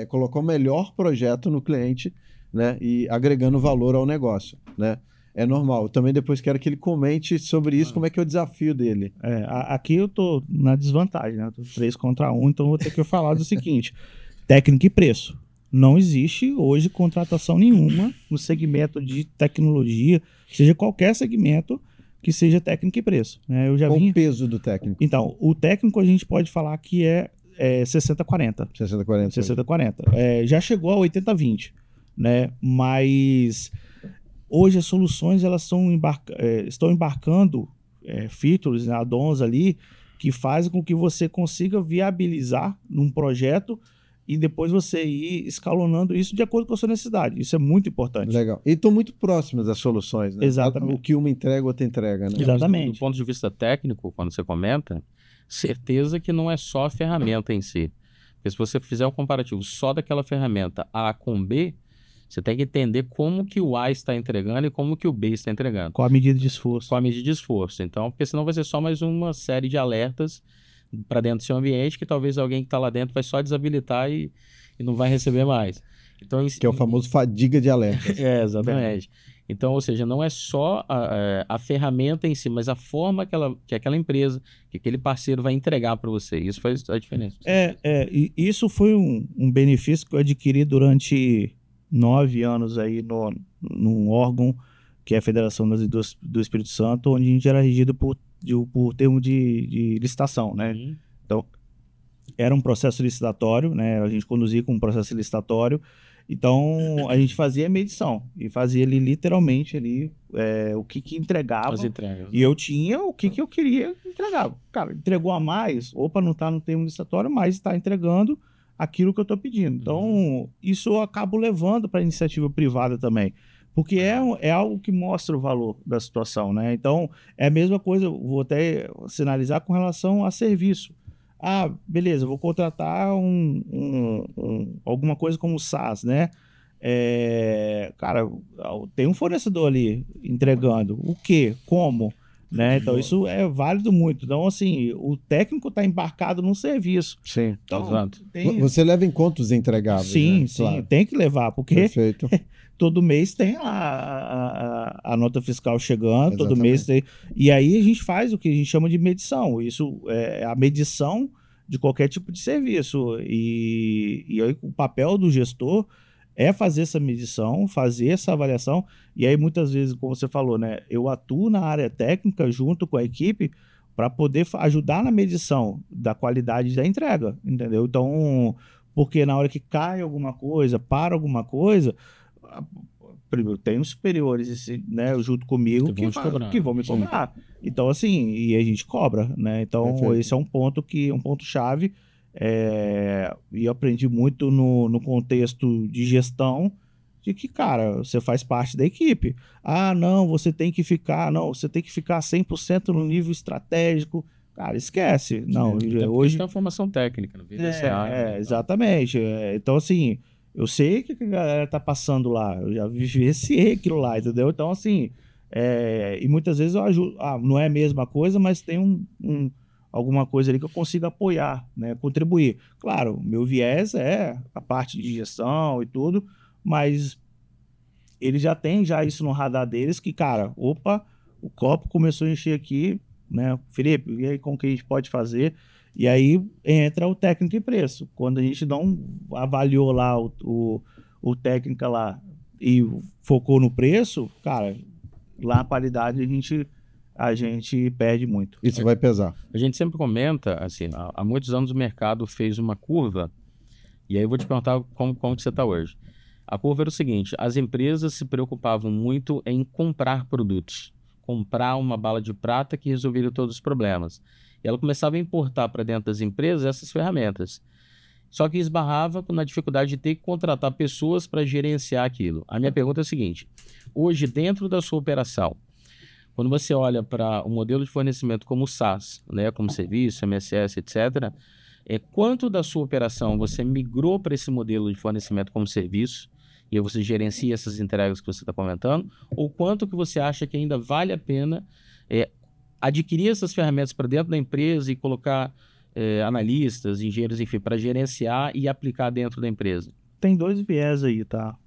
colocar o melhor projeto no cliente, né, e agregando valor ao negócio. Né? É normal. Eu também depois quero que ele comente sobre isso, como é que é o desafio dele. Aqui eu estou na desvantagem, né? Eu tô 3 contra 1, então vou ter que falar do seguinte: técnica e preço. Não existe hoje contratação nenhuma no segmento de tecnologia, seja qualquer segmento que seja técnica e preço. Né? Qual o peso do técnico? Então, o técnico a gente pode falar que é 60-40. 60-40. 60-40. Já chegou a 80-20, né? Mas hoje as soluções elas estão embarcando features, né, add-ons ali, que fazem com que você consiga viabilizar num projeto e depois você ir escalonando isso de acordo com a sua necessidade. Isso é muito importante. Legal. E estão muito próximas as soluções, né? Exatamente. O que uma entrega, outra entrega, né? Exatamente. Do ponto de vista técnico, quando você comenta, certeza que não é só a ferramenta em si. Porque se você fizer um comparativo só daquela ferramenta A com B, você tem que entender como que o A está entregando e como que o B está entregando. Qual a medida de esforço. Qual a medida de esforço. Então, porque senão vai ser só mais uma série de alertas para dentro do seu ambiente, que talvez alguém que está lá dentro vai só desabilitar e não vai receber mais. Então, que é o famoso fadiga de alertas. Exatamente. Então, ou seja, não é só a ferramenta em si, mas a forma que aquela empresa, que aquele parceiro vai entregar para você. Isso faz a diferença. E isso foi um benefício que eu adquiri durante 9 anos aí num órgão que é a Federação das Indústrias do Espírito Santo, onde a gente era regido por termo de licitação, né? Então, era um processo licitatório, né? A gente conduzia com um processo licitatório. Então, a gente fazia medição e fazia ali, literalmente, ali, o que entregava. As entregas. E eu tinha o que eu queria entregar. Cara, entregou a mais, opa, não está no termo licitatório, mas está entregando aquilo que eu estou pedindo. Então, isso eu acabo levando para a iniciativa privada também. Porque é algo que mostra o valor da situação, né? Então, é a mesma coisa, vou até sinalizar com relação a serviço. Ah, beleza, vou contratar alguma coisa como SaaS, né? Cara, tem um fornecedor ali entregando. O quê? Como? Né? Então, isso é válido muito. Então, assim, o técnico está embarcado num serviço. Sim, então, exato. Você leva em conta os entregáveis, sim, né? sim, Claro. Tem que levar, porque Perfeito. todo mês tem lá a nota fiscal chegando, Exatamente. todo mês tem. E aí a gente faz o que a gente chama de medição. Isso é a medição de qualquer tipo de serviço. E aí o papel do gestor é fazer essa medição, fazer essa avaliação. E aí muitas vezes, como você falou, né, eu atuo na área técnica junto com a equipe para poder ajudar na medição da qualidade da entrega, entendeu? Então, porque na hora que cai alguma coisa, para alguma coisa, primeiro, tem os superiores, né, junto comigo, que vão me cobrar. Então, assim, e a gente cobra, né? Então, Perfeito. esse é um ponto-chave. E eu aprendi muito no contexto de gestão, de que, cara, você faz parte da equipe. Ah, não, você tem que ficar 100% no nível estratégico. Cara, esquece. Não, hoje tem uma formação técnica, não exatamente. Então, assim, eu sei que a galera tá passando lá, eu já vivenciei aquilo lá, entendeu? Então, assim, e muitas vezes eu ajudo. Não é a mesma coisa, mas tem alguma coisa ali que eu consigo apoiar, né? Contribuir. Claro, meu viés é a parte de gestão e tudo, mas eles já têm isso no radar deles, que, cara, opa, o copo começou a encher aqui, né? Felipe, e aí como que a gente pode fazer? E aí entra o técnico e preço. Quando a gente não avaliou lá o técnico lá e focou no preço, cara, lá na qualidade a gente perde muito. Isso vai pesar. A gente sempre comenta, assim, há muitos anos o mercado fez uma curva, e aí eu vou te perguntar como que você está hoje. A curva era o seguinte: as empresas se preocupavam muito em comprar produtos, comprar uma bala de prata que resolveria todos os problemas. E ela começava a importar para dentro das empresas essas ferramentas. Só que esbarrava na dificuldade de ter que contratar pessoas para gerenciar aquilo. A minha pergunta é a seguinte: hoje, dentro da sua operação, quando você olha para um modelo de fornecimento como o SaaS, né, como serviço, MSS, etc., quanto da sua operação você migrou para esse modelo de fornecimento como serviço, e aí você gerencia essas entregas que você está comentando, ou quanto que você acha que ainda vale a pena adquirir essas ferramentas para dentro da empresa e colocar analistas, engenheiros, enfim, para gerenciar e aplicar dentro da empresa? Tem dois viés aí, tá,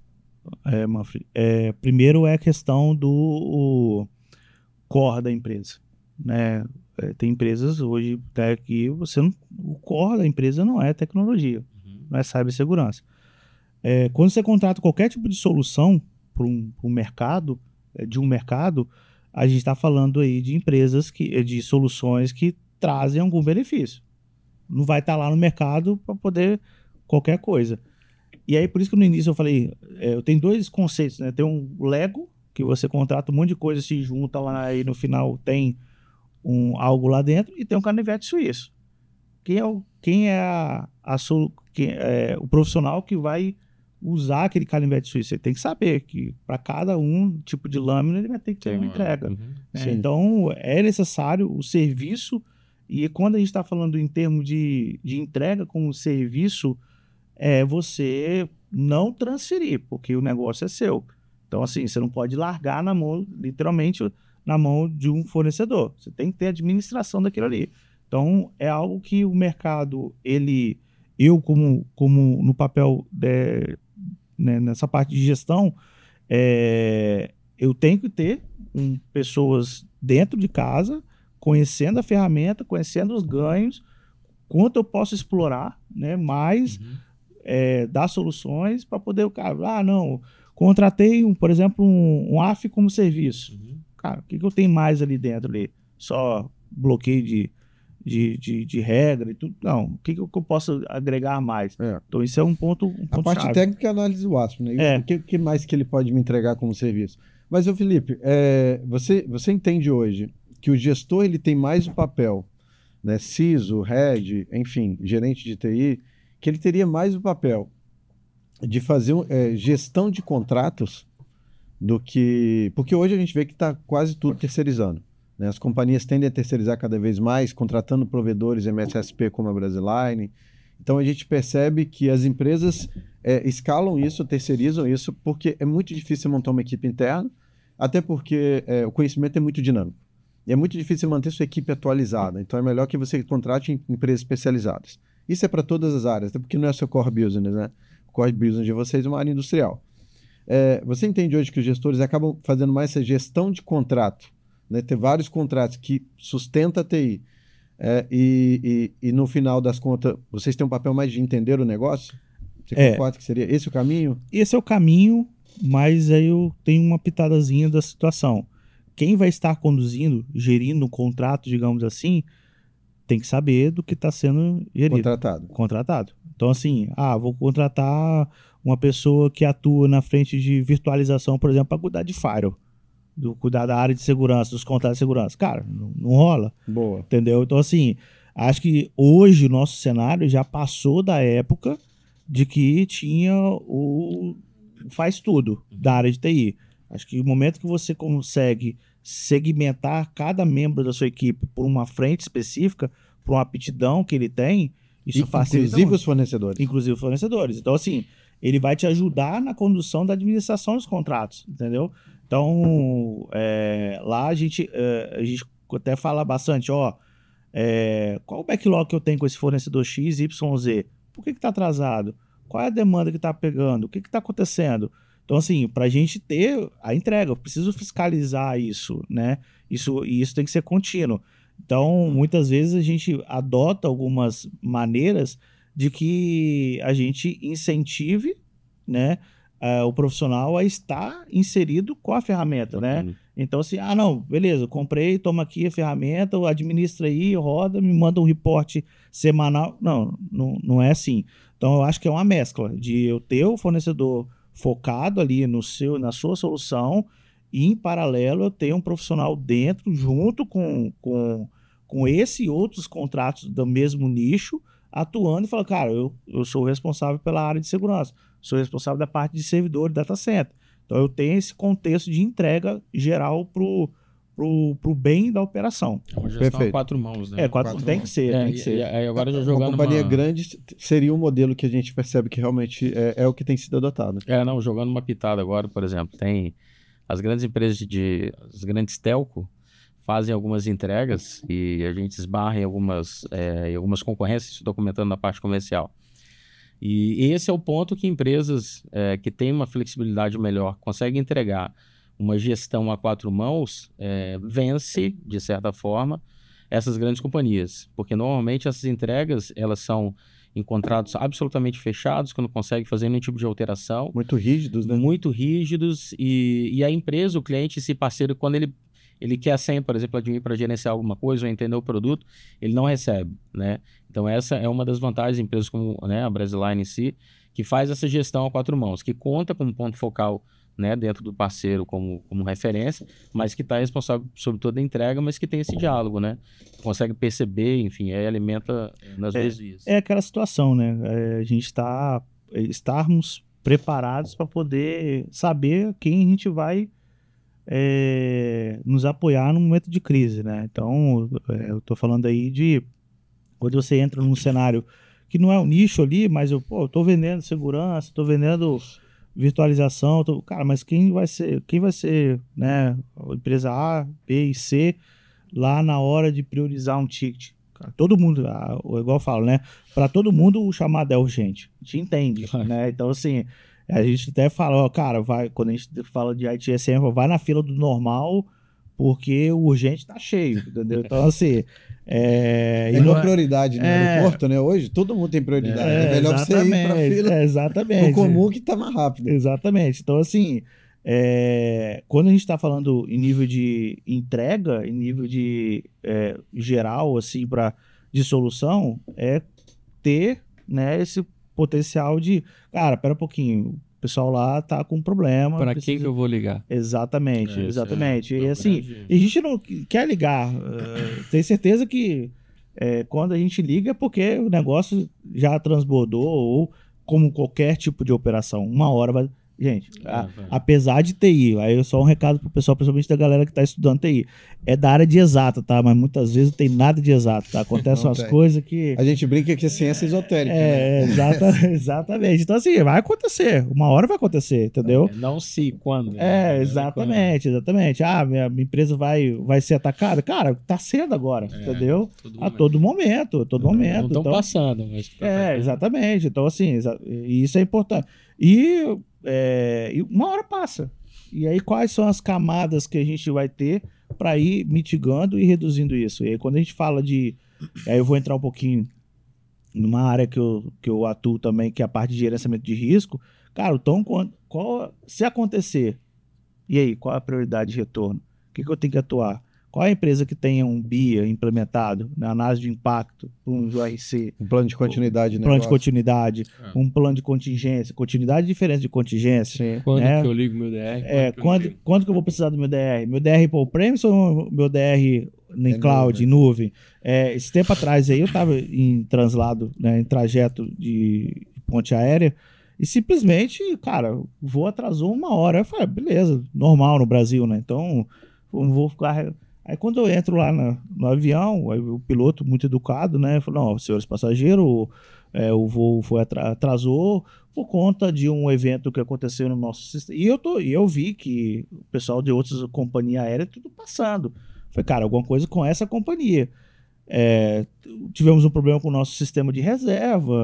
Manfred? Primeiro é a questão do core da empresa, né? Tem empresas hoje que o core da empresa não é tecnologia, não é cibersegurança. Quando você contrata qualquer tipo de solução para um mercado, a gente está falando aí de empresas de soluções que trazem algum benefício. Não vai estar lá no mercado para poder qualquer coisa. E aí, por isso que no início eu falei, eu tenho dois conceitos, né? Tem um Lego, que você contrata um monte de coisa, se junta lá e no final tem algo lá dentro, e tem um canivete suíço. Quem é o profissional que vai usar aquele canivete suíço? Você tem que saber que para cada tipo de lâmina ele vai ter que ter uma entrega. Né? Então é necessário o serviço, e quando a gente está falando em termos de entrega como serviço, você não transferir, porque o negócio é seu. Então, assim, você não pode largar na mão, literalmente, na mão de um fornecedor. Você tem que ter administração daquilo ali. Então, é algo que o mercado, eu como no papel, né, nessa parte de gestão, eu tenho que ter pessoas dentro de casa, conhecendo a ferramenta, conhecendo os ganhos, quanto eu posso explorar, né, mais, dar soluções para poder o cara, não, contratei, por exemplo, um AF como serviço. Cara, o que eu tenho mais ali dentro ali? Só bloqueio de regra e tudo? Não, o que eu posso agregar mais? Então, isso é um ponto a parte chave. técnica é a análise do WASP, né? O que mais que ele pode me entregar como serviço? Mas, Felipe, você entende hoje que o gestor ele tem mais o papel, né, CISO, Head, enfim, gerente de TI, que ele teria mais o papel de fazer gestão de contratos do que... Porque hoje a gente vê que está quase tudo terceirizando, né? As companhias tendem a terceirizar cada vez mais, contratando provedores MSSP como a Brasiline. Então a gente percebe que as empresas escalam isso, terceirizam isso, porque é muito difícil montar uma equipe interna, até porque o conhecimento é muito dinâmico. E é muito difícil manter sua equipe atualizada. Então é melhor que você contrate empresas especializadas. Isso é para todas as áreas, até porque não é seu core business, né? O core business de vocês é uma área industrial. Você entende hoje que os gestores acabam fazendo mais essa gestão de contrato, né? Ter vários contratos que sustenta a TI, e no final das contas, vocês têm um papel mais de entender o negócio? Você concorda que seria esse o caminho? Esse é o caminho, mas aí eu tenho uma pitadazinha da situação. Quem vai estar conduzindo, gerindo o contrato, digamos assim, tem que saber do que está sendo gerido. Contratado. Então, assim, vou contratar uma pessoa que atua na frente de virtualização, por exemplo, para cuidar de firewall, cuidar da área de segurança, dos contratos de segurança. Cara, não rola. Boa. Entendeu? Então, assim, acho que hoje o nosso cenário já passou da época de que tinha o faz tudo da área de TI. Acho que o momento que você consegue segmentar cada membro da sua equipe por uma frente específica, por uma aptidão que ele tem, isso facilita inclusive muito. os fornecedores. Inclusive os fornecedores. Então, assim, ele vai te ajudar na condução da administração dos contratos, entendeu? Então, lá a gente até fala bastante, qual o backlog que eu tenho com esse fornecedor X, Y, Z? Por que está atrasado? Qual é a demanda que está pegando? O que está acontecendo? Então, assim, para a gente ter a entrega, eu preciso fiscalizar isso, né? Isso tem que ser contínuo. Então, muitas vezes a gente adota algumas maneiras de que a gente incentive, né, o profissional a estar inserido com a ferramenta, né? Então, assim, não, beleza, comprei, toma aqui a ferramenta, administra aí, roda, me manda um reporte semanal. Não é assim. Então, eu acho que é uma mescla de eu ter o fornecedor focado ali na sua solução e, em paralelo, eu ter um profissional dentro, junto com esse e outros contratos do mesmo nicho, atuando e falando, cara, eu sou o responsável pela área de segurança, sou responsável da parte de servidor e data center. Então, eu tenho esse contexto de entrega geral pro bem da operação. É uma gestão Perfeito. a 4 mãos, né? Tem que ser, tem que ser. Aí agora já Uma jogando companhia grande seria um modelo que a gente percebe que realmente é o que tem sido adotado. Jogando uma pitada agora, por exemplo, tem as grandes empresas as grandes telco fazem algumas entregas e a gente esbarra em algumas concorrências, documentando na parte comercial. E esse é o ponto que empresas que têm uma flexibilidade melhor conseguem entregar uma gestão a 4 mãos, vence, de certa forma, essas grandes companhias. Porque normalmente essas entregas, elas são em contratos absolutamente fechados, que não consegue fazer nenhum tipo de alteração. Muito rígidos, né? Muito rígidos. E a empresa, o cliente, esse parceiro, quando ele quer a senha, por exemplo, para gerenciar alguma coisa ou entender o produto, ele não recebe, né? Então, essa é uma das vantagens de empresas como, né, a Brasiline em si, que faz essa gestão a 4 mãos, que conta como ponto focal, né, dentro do parceiro como referência, mas que está responsável sobre toda a entrega, mas que tem esse diálogo, né? Consegue perceber, enfim, alimenta nas duas vias. É aquela situação, né? A gente estarmos preparados para poder saber quem a gente vai nos apoiar no momento de crise, né? Então, eu tô falando aí de quando você entra num cenário que não é um nicho ali, mas eu tô vendendo segurança, tô vendendo virtualização, cara, mas quem vai ser, né, a empresa A, B e C lá na hora de priorizar um ticket? Cara, todo mundo, igual eu falo, né, para todo mundo o chamado é urgente, a gente entende, né? Então, assim, a gente até fala, cara, quando a gente fala de ITSM, vai na fila do normal, porque o urgente tá cheio, entendeu? Então, assim... uma prioridade no aeroporto, né? Hoje todo mundo tem prioridade. É melhor você ir pra fila exatamente. o comum que tá mais rápido. Exatamente. Então, assim, quando a gente está falando em nível de entrega, em nível de geral, assim, de solução, é ter, né, esse potencial de, cara, pera um pouquinho, o pessoal lá tá com problema. Para quem que eu vou ligar? Exatamente, exatamente. E assim, a gente não quer ligar. Tem certeza que quando a gente liga é porque o negócio já transbordou, ou como qualquer tipo de operação, uma hora vai... Gente, apesar de TI, aí só um recado pro pessoal, principalmente da galera que tá estudando TI, é da área de exata, tá? Mas muitas vezes não tem nada de exato, tá? Acontecem umas coisas que... A gente brinca que é ciência esotérica, né? Exatamente. Então, assim, vai acontecer. Uma hora vai acontecer, entendeu? Não se quando. Né? Exatamente. Minha empresa vai ser atacada. Cara, tá sendo agora, entendeu? A todo momento. Não estão passando. Mas exatamente. Então, assim, isso é importante. E uma hora passa. E aí, quais são as camadas que a gente vai ter para ir mitigando e reduzindo isso? E aí, quando a gente fala de... Aí eu vou entrar um pouquinho numa área que eu atuo também, que é a parte de gerenciamento de risco. Cara, então, se acontecer, e aí, qual é a prioridade de retorno? O que eu tenho que atuar? Qual é a empresa que tenha um BIA implementado, na análise de impacto, um URC, Um plano de continuidade, um plano de negócio. continuidade, um plano de contingência, continuidade diferente de contingência. Quando né? que eu ligo meu DR? Quando que eu vou precisar do meu DR? Meu DR para o premise ou meu DR em cloud, em nuvem? Esse tempo atrás aí eu estava em translado, né, em trajeto de ponte aérea, e simplesmente, cara, o voo atrasou 1 hora. Eu falei, beleza, normal no Brasil, né? Então, não vou ficar... Aí quando eu entro lá no avião, aí o piloto muito educado, né? Falou, não, senhores passageiros, o voo atrasou por conta de um evento que aconteceu no nosso sistema. E eu vi que o pessoal de outras companhias aéreas tudo passando. Falei, cara, alguma coisa com essa companhia. Tivemos um problema com o nosso sistema de reserva.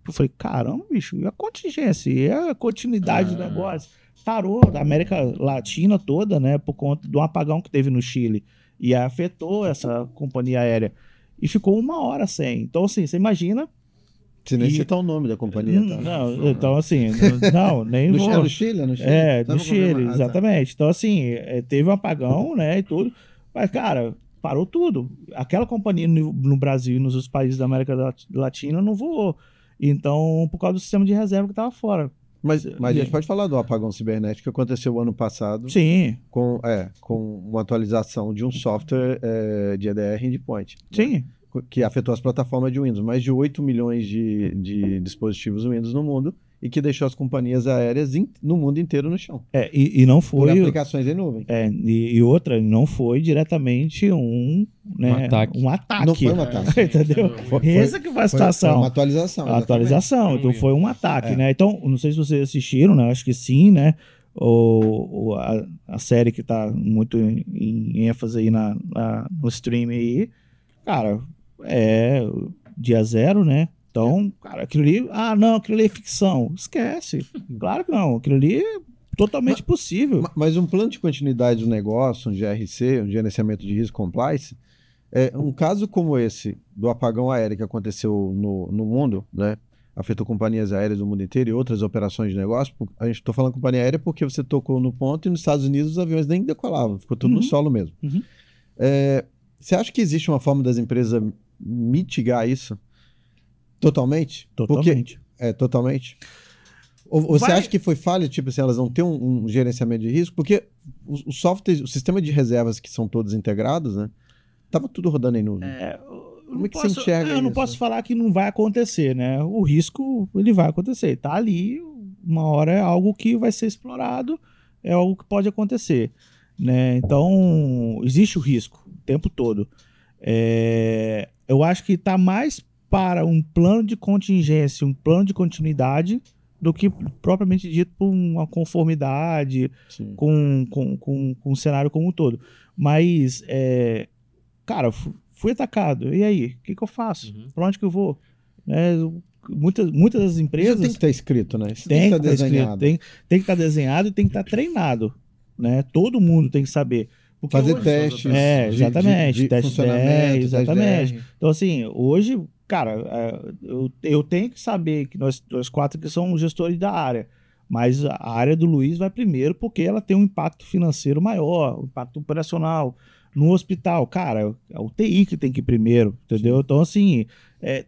Eu falei, caramba, bicho, e a contingência? E a continuidade do negócio? Parou da América Latina toda, né, por conta de um apagão que teve no Chile, e afetou essa companhia aérea, e ficou 1 hora sem. Então, assim, você imagina... Se nem citar o nome da companhia, tá? Não, então, assim, não, nem vou... É no Chile? No Chile, exatamente. Então, assim, teve um apagão, né, e tudo, mas, cara, parou tudo. Aquela companhia no Brasil e nos outros países da América Latina não voou. Então, por causa do sistema de reserva que estava fora. Mas a gente pode falar do apagão cibernético que aconteceu ano passado. Sim. Com uma atualização de um software de EDR endpoint. Sim. Né? Que afetou as plataformas de Windows. Mais de 8 milhões de dispositivos Windows no mundo, e que deixou as companhias aéreas no mundo inteiro no chão. E não foi... Por aplicações em nuvem. E outra, não foi diretamente um ataque. Não foi um ataque. Entendeu? Essa que foi a situação. Foi uma atualização. A atualização. Então foi um ataque, né? Então, não sei se vocês assistiram, né? Acho que sim, né? A série que tá muito em ênfase aí no stream aí, cara, dia zero, né? Então, cara, aquilo ali... aquilo ali é ficção. Esquece. Claro que não. Aquilo ali é totalmente possível. Mas um plano de continuidade do negócio, um GRC, um gerenciamento de risco compliance, um caso como esse, do apagão aéreo que aconteceu no mundo, né? Afetou companhias aéreas do mundo inteiro e outras operações de negócio. A gente está falando companhia aérea porque você tocou no ponto, e nos Estados Unidos os aviões nem decolavam. Ficou tudo no solo mesmo. Você acha que existe uma forma das empresas mitigar isso? Totalmente? Totalmente. Totalmente? Ou você acha que foi falha, tipo assim, elas não têm um gerenciamento de risco? Porque o software, o sistema de reservas que são todos integrados, né? Tava tudo rodando em nuvem. Como é que você enxerga isso? Eu não posso falar que não vai acontecer, né? O risco, ele vai acontecer. Tá ali, uma hora é algo que vai ser explorado, é algo que pode acontecer, né? Então, existe o risco o tempo todo. Eu acho que tá mais para um plano de contingência, um plano de continuidade, do que propriamente dito por uma conformidade com o cenário como um todo. Mas, cara, fui atacado, e aí? O que eu faço? Para onde que eu vou? Muitas das empresas... Isso tem que estar escrito, né? Isso tem que estar desenhado. Tem que estar desenhado e tem que estar treinado, né? Todo mundo tem que saber. Porque fazer hoje, testes. Exatamente. De teste funcionamento, exatamente. teste. Então, assim, hoje, cara, eu tenho que saber que nós 4 que somos gestores da área, mas a área do Luiz vai primeiro porque ela tem um impacto financeiro maior, um impacto operacional. No hospital, cara, é o TI que tem que ir primeiro, entendeu? Então, assim,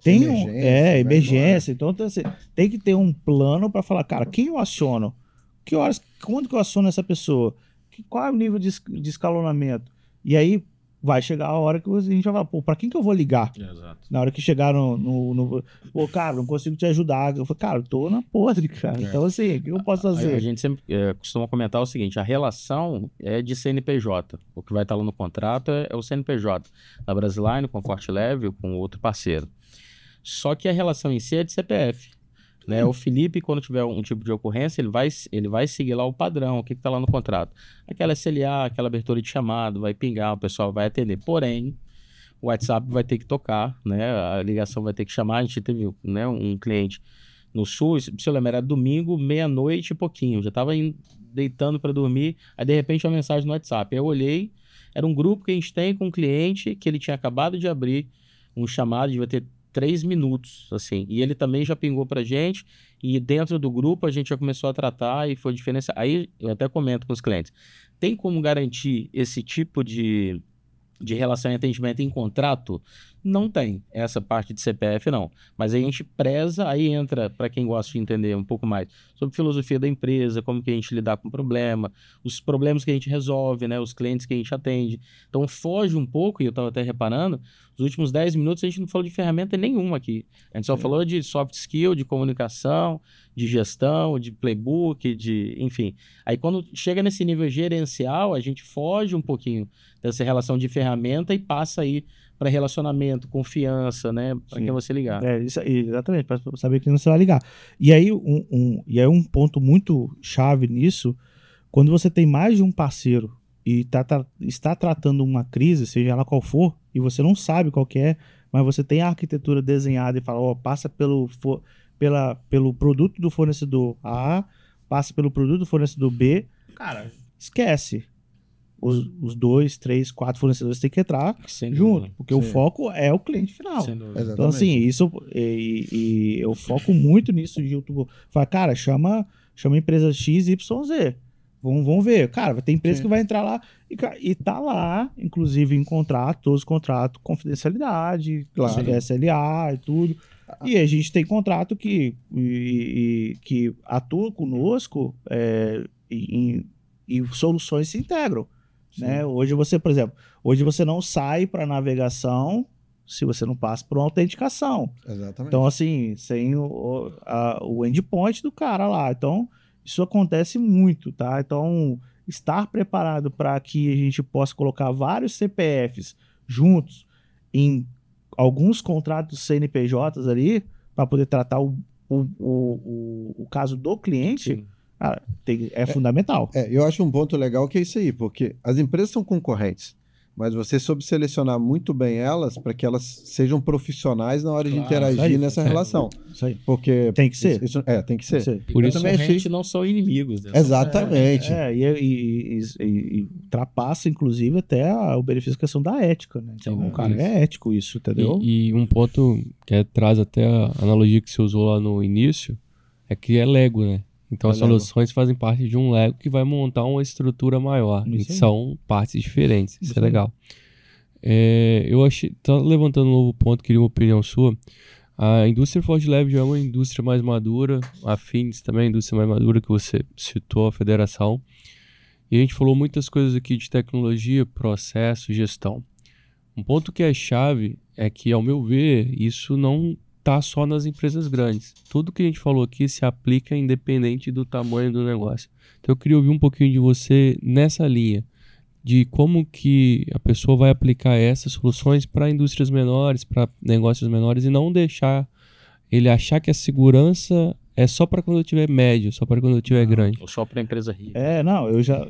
tem emergência. Então, assim, tem que ter um plano para falar, cara, quem eu aciono? Quando que eu aciono essa pessoa? Qual é o nível de escalonamento? E aí vai chegar a hora que a gente vai falar, pô, pra quem que eu vou ligar? Exato. Na hora que chegar pô, cara, não consigo te ajudar. Eu falo, cara, eu tô na podre, cara. Então, assim, o que eu posso fazer? A gente sempre costuma comentar o seguinte, a relação é de CNPJ. O que vai estar lá no contrato é o CNPJ. Da Brasiline, com Forte Leve, com outro parceiro. Só que a relação em si é de CPF. Né? O Felipe, quando tiver um tipo de ocorrência, ele vai seguir lá o padrão, o que está lá no contrato. Aquela SLA, aquela abertura de chamado, vai pingar, o pessoal vai atender. Porém, o WhatsApp vai ter que tocar, né? A ligação vai ter que chamar. A gente teve, né, um cliente no Sul, se eu lembrar, era domingo, meia-noite e pouquinho. Já estava deitando para dormir, aí de repente uma mensagem no WhatsApp. Aí eu olhei, era um grupo que a gente tem com um cliente que ele tinha acabado de abrir um chamado, devia ter 3 minutos, assim. E ele também já pingou pra gente, e dentro do grupo a gente já começou a tratar e foi diferença. Aí eu até comento com os clientes, tem como garantir esse tipo de relação e atendimento em contrato? Não tem essa parte de CPF, não. Mas a gente preza, aí entra, para quem gosta de entender um pouco mais, sobre filosofia da empresa, como que a gente lidar com o problema, os problemas que a gente resolve, né, os clientes que a gente atende. Então foge um pouco, e eu estava até reparando, nos últimos 10 minutos a gente não falou de ferramenta nenhuma aqui. A gente só falou de soft skill, de comunicação, de gestão, de playbook, enfim. Aí quando chega nesse nível gerencial, a gente foge um pouquinho dessa relação de ferramenta e passa aí para relacionamento, confiança, né? Para quem você ligar. Isso, exatamente, para saber quem você vai ligar. E aí, um ponto muito chave nisso, quando você tem mais de um parceiro e está tratando uma crise, seja ela qual for, e você não sabe qual que é, mas você tem a arquitetura desenhada e fala, passa pelo produto do fornecedor A, passa pelo produto do fornecedor B, cara, esquece. Os 2, 3, 4 fornecedores têm que entrar junto, porque o foco é o cliente final. Então, assim, isso e eu foco muito nisso de YouTube. Fala, cara, chama a empresa XYZ. Vamos ver. Cara, vai ter empresa que vai entrar lá e tá lá, inclusive em contrato, todos os contratos, confidencialidade, claro, SLA e tudo. E a gente tem contrato que atua conosco e soluções se integram. Né? Hoje você, por exemplo, não sai para navegação se você não passa por uma autenticação. Exatamente. Então, assim, sem o endpoint do cara lá. Então, isso acontece muito, tá? Então, estar preparado para que a gente possa colocar vários CPFs juntos em alguns contratos CNPJs ali, para poder tratar o caso do cliente. Sim. Cara, é fundamental. Eu acho um ponto legal que é isso aí, porque as empresas são concorrentes, mas você soube selecionar muito bem elas para que elas sejam profissionais na hora de interagir nessa relação. Isso aí. Porque tem que ser. Tem que ser. Por isso também não são inimigos. Né? Exatamente. E ultrapassa, inclusive, até o benefício da questão da ética. Né? Então, cara, é ético isso, entendeu? E um ponto que traz até a analogia que você usou lá no início é que é Lego, né? Então as soluções fazem parte de um Lego que vai montar uma estrutura maior. E são partes diferentes. Isso é legal. Eu achei... Tá levantando um novo ponto, queria uma opinião sua. A indústria Forte Leve já é uma indústria mais madura. A Fins também é a indústria mais madura que você citou, a federação. E a gente falou muitas coisas aqui de tecnologia, processo, gestão. Um ponto que é chave é que, ao meu ver, isso não tá só nas empresas grandes. Tudo que a gente falou aqui se aplica independente do tamanho do negócio. Então eu queria ouvir um pouquinho de você nessa linha, de como que a pessoa vai aplicar essas soluções para indústrias menores, para negócios menores, e não deixar ele achar que a segurança é só para quando eu tiver médio, só para quando eu tiver grande. Ou só para empresa rica. Eu já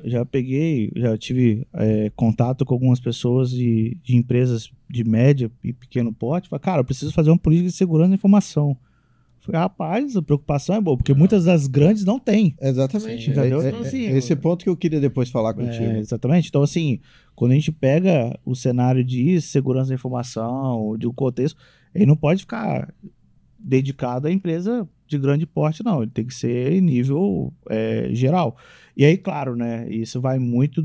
tive contato com algumas pessoas de empresas de média e pequeno porte. Falei, cara, eu preciso fazer uma política de segurança da informação. Falei, rapaz, a preocupação é boa, porque muitas das grandes não têm. Exatamente. Entendeu? Então, assim, esse ponto que eu queria depois falar contigo. Exatamente. Então, assim, quando a gente pega o cenário de segurança da informação, de um contexto, ele não pode ficar dedicado à empresa de grande porte, não. Ele tem que ser em nível geral. E aí, claro, né, isso vai muito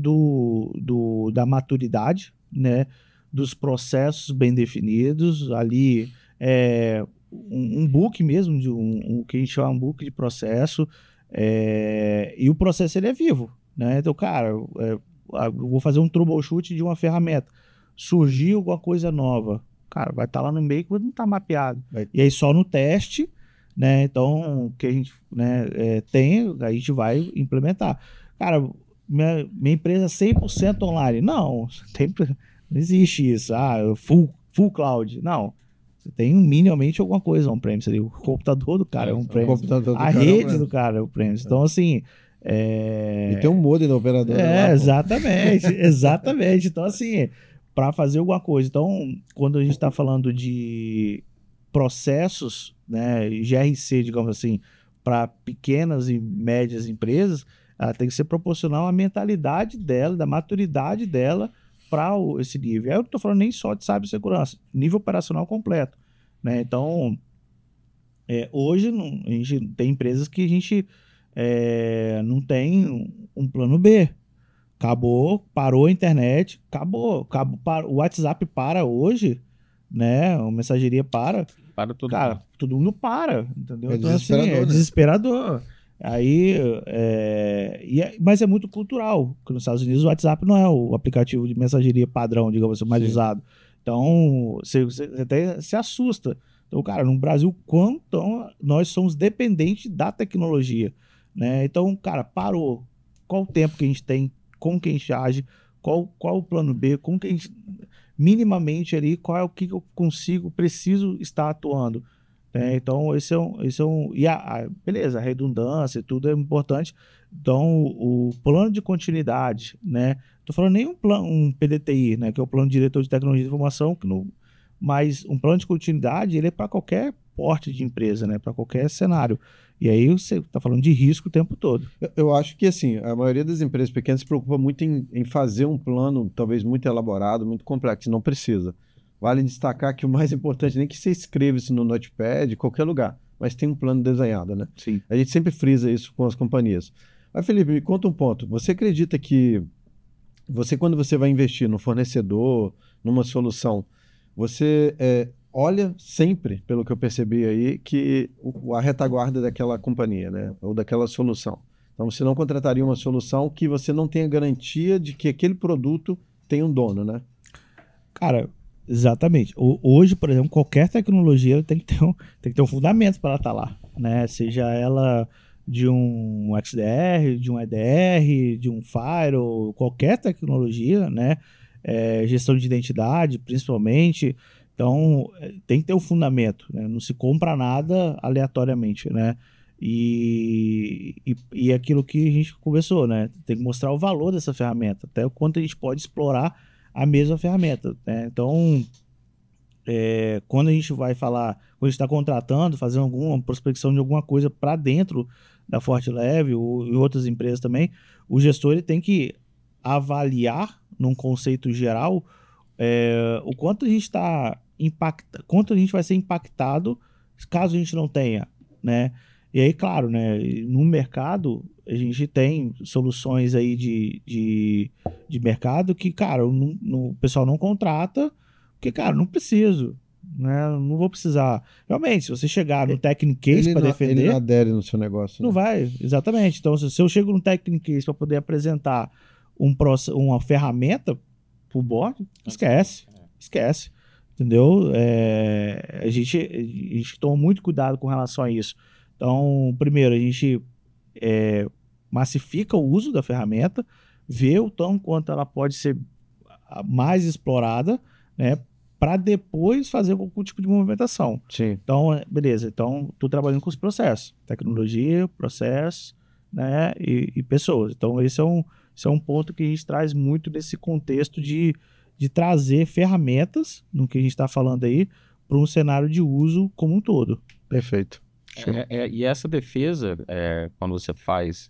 da maturidade, né, dos processos bem definidos, ali um book mesmo, de um que a gente chama um book de processo, e o processo ele é vivo, né? Então, cara, eu vou fazer um troubleshoot de uma ferramenta, surgiu alguma coisa nova, cara, vai estar lá no meio que não está mapeado. E aí só no teste, né? Então, o que a gente tem, a gente vai implementar. Cara, minha empresa 100% online. Não existe isso. Full cloud. Não. Você tem minimamente alguma coisa on-premise ali. O computador do cara é on-premise. A rede do cara é on-premise. Então, assim... E tem um modem do operador. Exatamente. Exatamente. Então, assim, para fazer alguma coisa. Então, quando a gente está falando de processos, né, GRC, digamos assim, para pequenas e médias empresas, ela tem que ser proporcional à mentalidade dela, da maturidade dela para esse nível. Eu não estou falando nem só de cibersegurança, nível operacional completo. né? Então, hoje a gente tem empresas que a gente não tem um plano B. Acabou, parou a internet, acabou, o WhatsApp para hoje, né? A mensageria para tudo. Cara, todo mundo para, entendeu? É então, desesperador, assim, né? desesperador. Aí, mas é muito cultural, porque nos Estados Unidos o WhatsApp não é o aplicativo de mensageria padrão, digamos assim, mais usado. Então, você até se assusta. Então, cara, no Brasil, quanto nós somos dependentes da tecnologia, né? Então, cara, parou. Qual o tempo que a gente tem? Como que a gente age? Qual o plano B? Como que a gente, minimamente ali, qual é o que eu preciso estar atuando? Então, esse é um beleza, a redundância, tudo é importante. Então, o plano de continuidade, né? Tô falando nem um PDTI, né? Que é o plano de diretor de tecnologia de informação, mas um plano de continuidade, ele é para qualquer porte de empresa, né? Para qualquer cenário. E aí você está falando de risco o tempo todo. Eu acho que, assim, a maioria das empresas pequenas se preocupa muito em fazer um plano, talvez muito elaborado, muito complexo. Não precisa. Vale destacar que o mais importante, nem que você escreva isso no Notepad, em qualquer lugar, mas tem um plano desenhado, né? Sim. A gente sempre frisa isso com as companhias. Mas, Felipe, me conta um ponto. Você acredita que quando você vai investir no fornecedor, numa solução, você olha sempre, pelo que eu percebi aí, que a retaguarda daquela companhia, né? Ou daquela solução. Então, você não contrataria uma solução que você não tenha garantia de que aquele produto tem um dono, né? Cara, exatamente. Hoje, por exemplo, qualquer tecnologia tem que ter um fundamento para ela estar lá, né? Seja ela de um XDR, de um EDR, de um Firewall, qualquer tecnologia, né? Gestão de identidade, principalmente. Então, tem que ter um fundamento, né? Não se compra nada aleatoriamente, né? E aquilo que a gente conversou, né? Tem que mostrar o valor dessa ferramenta, até o quanto a gente pode explorar a mesma ferramenta, né? Então, quando a gente vai falar, quando a gente está contratando, fazendo alguma prospecção de alguma coisa para dentro da FortiLeve ou em outras empresas também, o gestor ele tem que avaliar, num conceito geral, o quanto a gente está quanto a gente vai ser impactado caso a gente não tenha, né? E aí, claro, né, no mercado a gente tem soluções aí de mercado que, cara, o pessoal não contrata porque, cara, não preciso, né? Não vou precisar. Realmente, se você chegar no Technic Case para defender, ele não adere no seu negócio. Não vai, exatamente. Então, se eu chego no Technic Case para poder apresentar uma ferramenta pro board, esquece. Entendeu? A gente toma muito cuidado com relação a isso. Então, primeiro, a gente massifica o uso da ferramenta, vê o tanto quanto ela pode ser mais explorada, né? Para depois fazer algum tipo de movimentação. Sim. Então, beleza. Então, estou trabalhando com os processos. Tecnologia, processo, né? E pessoas. Então, esse é um ponto que a gente traz muito nesse contexto de trazer ferramentas, no que a gente está falando aí, para um cenário de uso como um todo. Perfeito. E essa defesa, quando você faz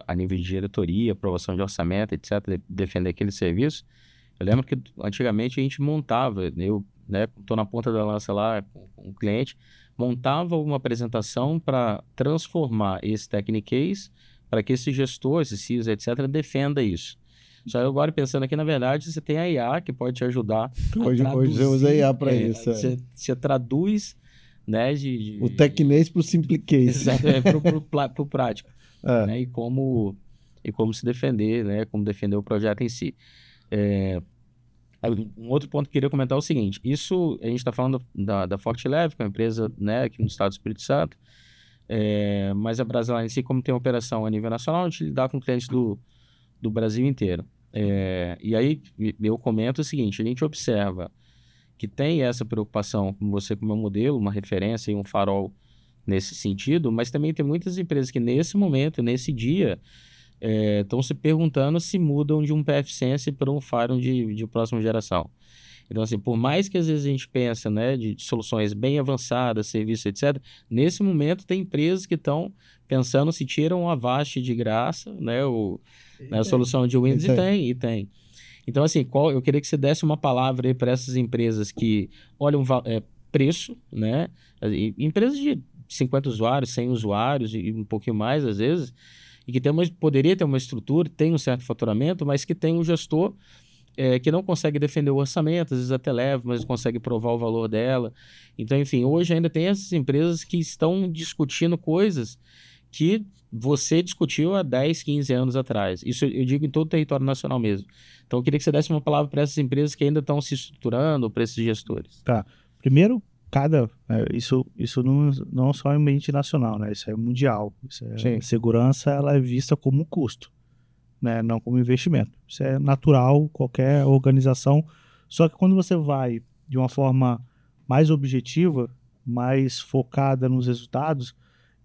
a nível de diretoria, aprovação de orçamento, etc., defender aquele serviço, eu lembro que antigamente a gente montava, eu estou na ponta da lança lá com um cliente, montava uma apresentação para transformar esse Technic Case para que esse gestor, esse CISO, etc., defenda isso. Só eu agora pensando aqui, na verdade, você tem a IA que pode te ajudar Hoje você usa a IA para isso. Você traduz, né, o Technase para o Simplicase. Exatamente, para o prático. Né, e como se defender, né, como defender o projeto em si. Um outro ponto que eu queria comentar é o seguinte, isso a gente está falando da FortiLeve, que é uma empresa, né, aqui no estado do Espírito Santo, mas a Brasileira em si, como tem operação a nível nacional, a gente lidar com clientes do Brasil inteiro. E aí eu comento o seguinte, a gente observa que tem essa preocupação com você como modelo, uma referência e um farol nesse sentido, mas também tem muitas empresas que nesse momento, nesse dia, estão se perguntando se mudam de um PFSense para um Firewall de próxima geração. Então, assim, por mais que às vezes a gente pensa, né, de soluções bem avançadas, serviços, etc., nesse momento tem empresas que estão pensando se tiram o Avast de graça, né, a solução de Windows, e tem. Então, assim, eu queria que você desse uma palavra aí para essas empresas que olham preço, né? Empresas de 50 usuários, 100 usuários e um pouquinho mais às vezes, e que poderia ter uma estrutura, tem um certo faturamento, mas que tem um gestor que não consegue defender o orçamento, às vezes até leva, mas consegue provar o valor dela. Então, enfim, hoje ainda tem essas empresas que estão discutindo coisas que você discutiu há 10, 15 anos atrás. Isso eu digo em todo o território nacional mesmo. Então, eu queria que você desse uma palavra para essas empresas que ainda estão se estruturando, para esses gestores. Tá. Primeiro, isso não só é ambiente nacional, né? Isso é mundial. Segurança, ela é vista como um custo, né? Não como investimento. Isso é natural, qualquer organização. Só que quando você vai de uma forma mais objetiva, mais focada nos resultados,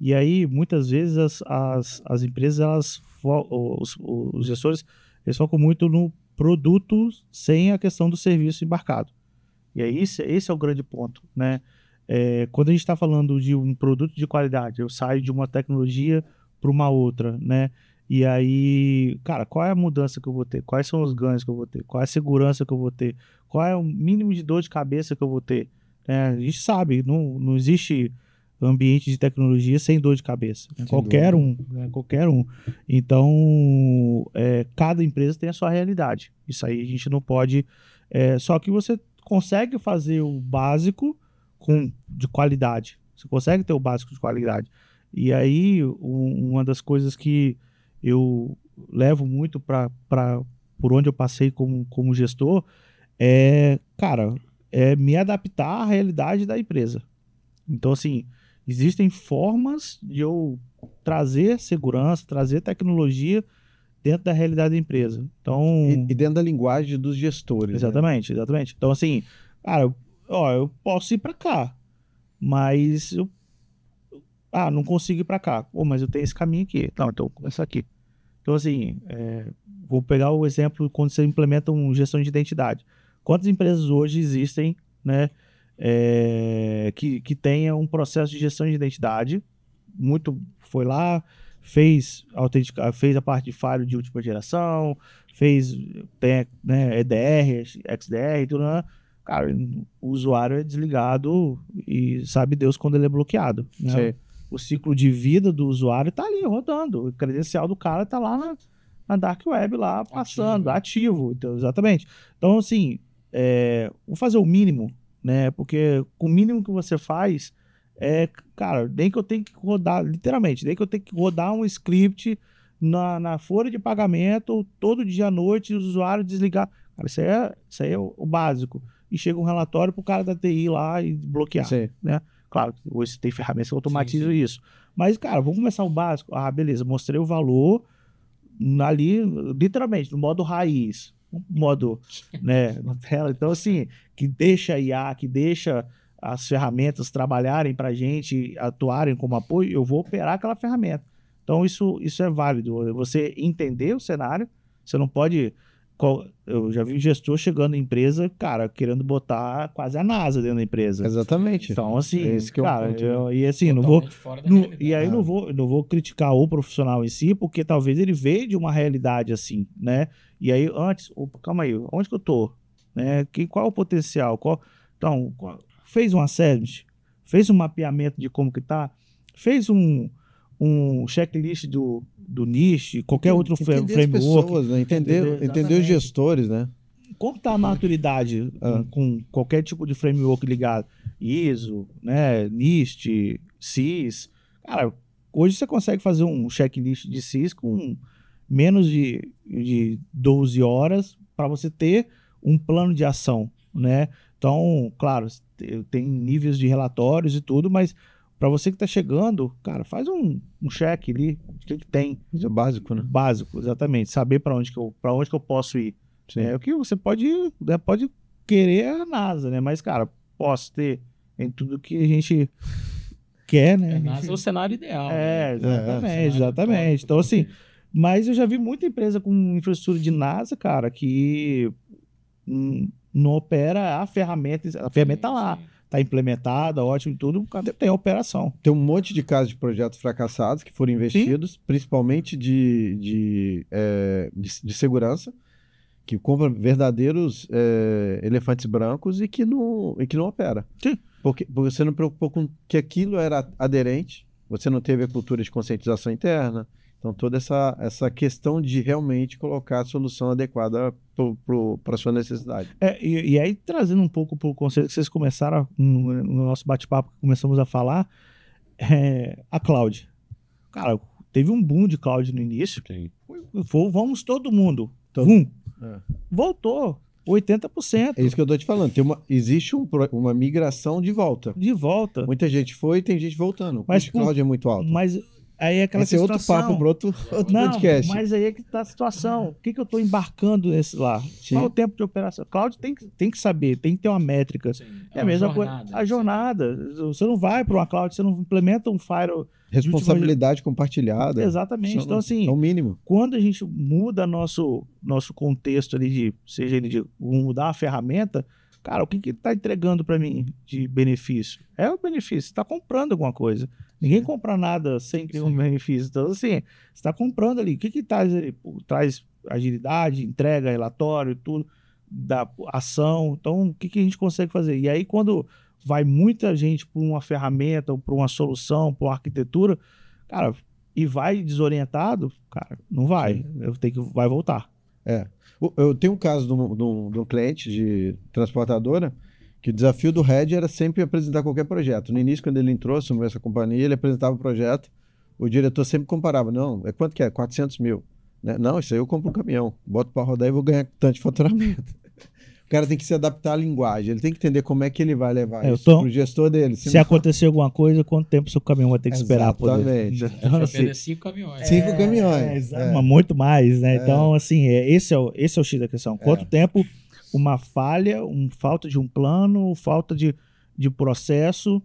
e aí muitas vezes as empresas, os gestores, eles focam muito no produto sem a questão do serviço embarcado. E aí esse é o grande ponto, né? Quando a gente está falando de um produto de qualidade, eu saio de uma tecnologia para uma outra, né? E aí, cara, qual é a mudança que eu vou ter? Quais são os ganhos que eu vou ter? Qual é a segurança que eu vou ter? Qual é o mínimo de dor de cabeça que eu vou ter? A gente sabe, não existe ambiente de tecnologia sem dor de cabeça. Qualquer um. Então, cada empresa tem a sua realidade. Isso aí a gente não pode... só que você consegue fazer o básico de qualidade. Você consegue ter o básico de qualidade. E aí, uma das coisas que eu levo muito por onde eu passei como gestor me adaptar à realidade da empresa. Então, assim, existem formas de eu trazer segurança, trazer tecnologia dentro da realidade da empresa. Então, e dentro da linguagem dos gestores. Exatamente. Então, assim, cara, eu posso ir para cá, mas eu não consigo ir para cá. Mas eu tenho esse caminho aqui. Não, então eu vou começar aqui. Então, assim, vou pegar o exemplo quando você implementa uma gestão de identidade. Quantas empresas hoje existem, né, que tenha um processo de gestão de identidade, foi lá, fez a parte de firewall de última geração, né, EDR, XDR e tudo, né? Cara, o usuário é desligado e sabe Deus quando ele é bloqueado, né? O ciclo de vida do usuário tá ali rodando, o credencial do cara tá lá na Dark Web lá passando, ativo. Então, exatamente. Então, assim, vou fazer o mínimo, né? Porque com o mínimo que você faz, cara, nem que eu tenha que rodar, literalmente, nem que eu tenha que rodar um script na folha de pagamento todo dia à noite e o usuário desligar. Cara, isso aí é o básico. E chega um relatório pro cara da TI lá e bloquear, né? Claro, hoje tem ferramentas que automatizam isso. Mas, cara, vamos começar o básico. Beleza, mostrei o valor ali, literalmente, no modo raiz. No modo, né, na tela. Então, assim, que deixa a IA, que deixa as ferramentas trabalharem pra gente, atuarem como apoio, eu vou operar aquela ferramenta. Então, isso é válido. Você entender o cenário, você não pode... Eu já vi gestor chegando em empresa, cara, querendo botar quase a NASA dentro da empresa. Exatamente. Então, assim, esse que cara, e assim, não vou criticar o profissional em si, porque talvez ele veio de uma realidade assim, né? E aí, calma aí, onde que eu tô? Né? Qual é o potencial? Então, fez um assessment, fez um mapeamento de como que tá, fez um checklist do NIST, qualquer outro framework. Pessoas, né? Entender os gestores, né? Como está a maturidade com qualquer tipo de framework ligado? ISO, né? NIST, CIS. Cara, hoje você consegue fazer um checklist de CIS com menos de 12 horas para você ter um plano de ação, né? Então, claro, tem níveis de relatórios e tudo, mas para você que está chegando, cara, faz um check ali, o que tem. Isso é básico, né? Básico, exatamente. Saber para onde que eu posso ir. O que você pode querer a NASA, né? Mas, cara, posso ter em tudo que a gente quer, né? A NASA é o cenário ideal. Exatamente. Então, assim, mas eu já vi muita empresa com infraestrutura de NASA, cara, que não opera a ferramenta tá lá. Está implementada, ótimo e tudo, tem a operação. Tem um monte de casos de projetos fracassados que foram investidos, principalmente de segurança, que compra verdadeiros elefantes brancos e que não opera. Sim. Porque você não preocupou com que aquilo era aderente, você não teve a cultura de conscientização interna. Então, toda essa questão de realmente colocar a solução adequada para a sua necessidade. E aí, trazendo um pouco para o conceito que vocês começaram no nosso bate-papo, que começamos a falar, a cloud. Cara, teve um boom de cloud no início. Sim. Vamos todo mundo. Voltou. 80%. É isso que eu estou te falando. Existe uma migração de volta. De volta. Muita gente foi e tem gente voltando. Mas o cloud é muito alto. Mas aí é aquela Esse é outro papo para outro podcast. Mas aí é que está a situação. O que eu estou embarcando nesse lá? Sim. Qual o tempo de operação? Cloud tem que saber, tem que ter uma métrica. Sim. É a mesma coisa. A jornada. Você não vai para uma cloud, você não implementa um firewall. Responsabilidade compartilhada. Exatamente. Então, assim, é o mínimo. Quando a gente muda nosso contexto ali, seja ele de mudar a ferramenta, cara, o que está entregando para mim de benefício? É o benefício. Você está comprando alguma coisa. Ninguém compra nada sem ter um benefício. Então, assim, você está comprando ali. O que traz ali? Traz agilidade, entrega, relatório, tudo, da ação. Então, o que a gente consegue fazer? E aí, quando vai muita gente por uma ferramenta, ou por uma solução, por uma arquitetura, cara, e vai desorientado, cara, não vai. Vai voltar. Eu tenho um caso de um cliente de transportadora que o desafio do Red era sempre apresentar qualquer projeto. No início, quando ele entrou, assumiu essa companhia, ele apresentava o projeto, o diretor sempre comparava. Não, quanto que é? 400 mil. Né? Não, isso aí eu compro um caminhão, boto para rodar e vou ganhar tanto de faturamento. O cara tem que se adaptar à linguagem, ele tem que entender como é que ele vai levar isso para o gestor dele. Se acontecer alguma coisa, quanto tempo o seu caminhão vai ter que esperar? Exatamente. Então, assim, 5 caminhões. 5 caminhões. Mas muito mais, né? Então, assim, esse é o X da questão. Quanto tempo uma falha, falta de um plano, falta de processo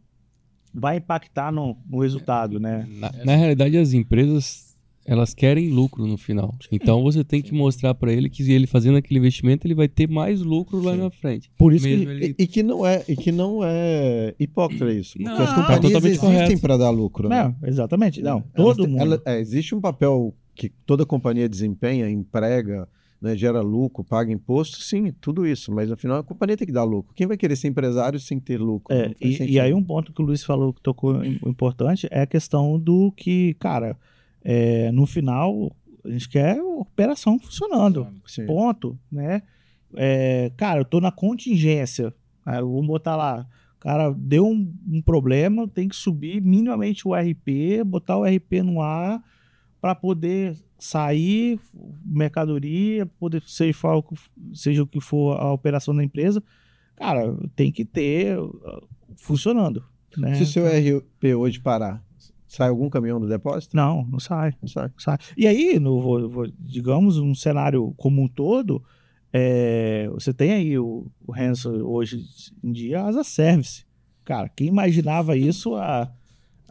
vai impactar no resultado, né? Na realidade, as empresas, elas querem lucro no final. Então você tem que mostrar para ele que ele fazendo aquele investimento, ele vai ter mais lucro lá na frente. Por isso E que não é hipócrita isso. Porque Não, as companhias totalmente existem correto. para dar lucro. Né? Não, exatamente. Não, todo mundo. Existe um papel que toda companhia desempenha, emprega, né, gera lucro, paga imposto, sim, tudo isso. Mas no final a companhia tem que dar lucro. Quem vai querer ser empresário sem ter lucro? E aí um ponto que o Luiz falou que tocou importante é a questão do que, cara, no final a gente quer a operação funcionando. Sim. Ponto, né? Cara, eu tô na contingência. Eu vou botar lá. Cara, deu um problema, tem que subir minimamente o RP, botar o RP no ar para poder sair mercadoria, poder seja o que for a operação da empresa. Cara, tem que ter funcionando. Né? Se o seu RP hoje parar, sai algum caminhão do depósito? Não sai. Não sai. E aí, digamos, um cenário como um todo, você tem aí o Hanson hoje em dia, as a service. Cara, quem imaginava isso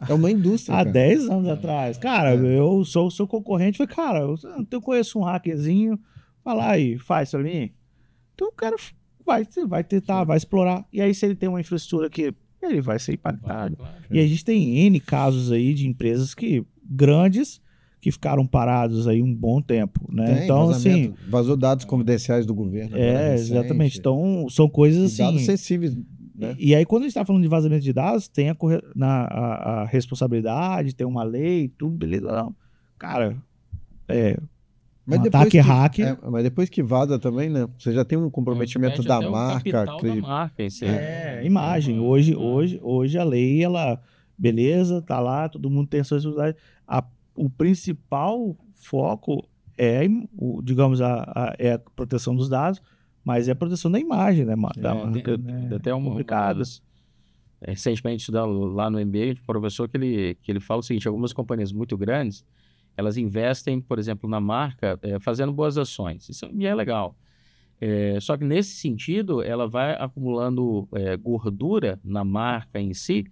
É uma indústria. há cara. 10 anos atrás? Cara, eu sou o seu concorrente. Falei, cara, eu conheço um hackerzinho, vai lá e faz pra mim. Então o cara vai tentar, vai explorar. E aí, se ele tem uma infraestrutura que ele vai ser impactado. Claro. E a gente tem N casos aí de empresas grandes que ficaram parados aí um bom tempo, né? Tem então, assim... vazamento. Vazou dados confidenciais do governo. agora, recente. Exatamente. Então, são coisas E dados assim... sensíveis. Né? E aí, quando a gente está falando de vazamento de dados, tem a responsabilidade, tem uma lei, tudo, beleza. Não. Cara, Mas um depois ataque hacker... mas depois que vaza também, né? Você já tem um comprometimento Mexe da até o marca. capital da marca em si. imagem. Hoje a lei, ela... Beleza, tá lá, todo mundo tem a sua responsabilidade. O principal foco digamos, é a proteção dos dados, mas é a proteção da imagem, né? Da marca, Tem até complicadas. Recentemente, estudando lá no MBA, o professor que ele fala o seguinte: algumas companhias muito grandes, elas investem, por exemplo, na marca, fazendo boas ações. Isso é legal. Só que nesse sentido, ela vai acumulando gordura na marca em si,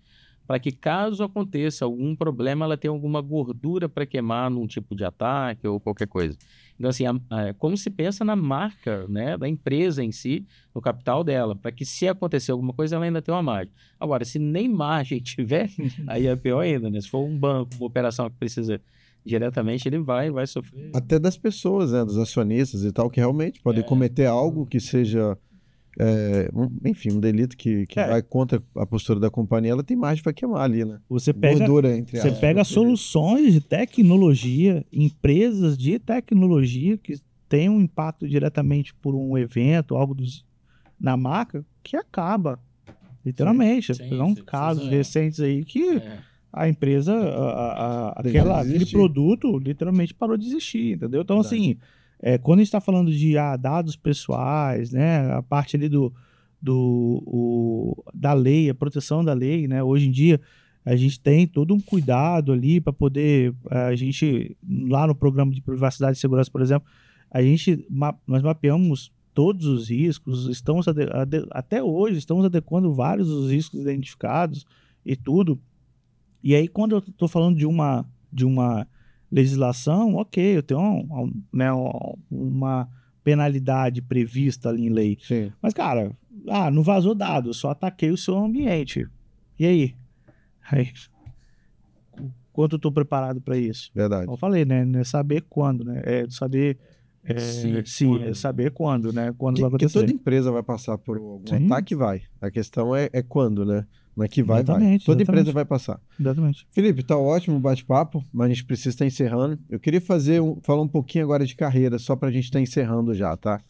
para que caso aconteça algum problema, ela tenha alguma gordura para queimar num tipo de ataque ou qualquer coisa. Então, assim, como se pensa na marca, né, da empresa em si, no capital dela, para que se acontecer alguma coisa, ela ainda tenha uma margem. Agora, se nem margem tiver, aí é pior ainda, né? Se for um banco, uma operação que precisa diretamente ele vai sofrer. Até das pessoas, né, dos acionistas e tal, que realmente podem cometer algo que seja, enfim, um delito que vai contra a postura da companhia, ela tem margem para queimar ali, né? Você pega soluções de tecnologia, empresas de tecnologia que têm um impacto diretamente por um evento, algo na marca, que acaba, literalmente. São casos recentes aí que a empresa, aquele produto, literalmente parou de existir, entendeu? Então, assim, quando a gente está falando de dados pessoais, né, a parte ali da lei, a proteção da lei, né, hoje em dia a gente tem todo um cuidado ali para poder, a gente, lá no programa de privacidade e segurança, por exemplo, nós mapeamos todos os riscos, até hoje estamos adequando vários dos riscos identificados e tudo. E aí, quando eu estou falando de uma legislação, ok, eu tenho uma penalidade prevista ali em lei. Sim. Mas, cara, não vazou dado, eu só ataquei o seu ambiente. E aí? Quanto eu estou preparado para isso? Verdade. Como eu falei, né? Não é saber quando, né? É saber... é saber quando, né? Quando vai acontecer. Porque toda empresa vai passar por algum ataque, vai. A questão é quando, né? Não é que vai. Toda empresa vai passar. Exatamente. Felipe, tá ótimo o bate-papo, mas a gente precisa estar encerrando. Eu queria falar um pouquinho agora de carreira, só para a gente estar encerrando já, tá?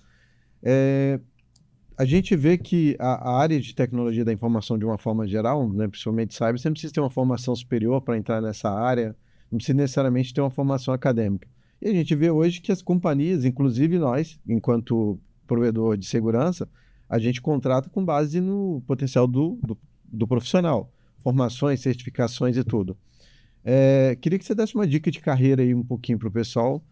A gente vê que a área de tecnologia da informação, de uma forma geral, né, principalmente cyber, você não precisa ter uma formação superior para entrar nessa área, não precisa necessariamente ter uma formação acadêmica. E a gente vê hoje que as companhias, inclusive nós, enquanto provedor de segurança, a gente contrata com base no potencial do profissional, formações, certificações e tudo. Queria que você desse uma dica de carreira aí um pouquinho para o pessoal,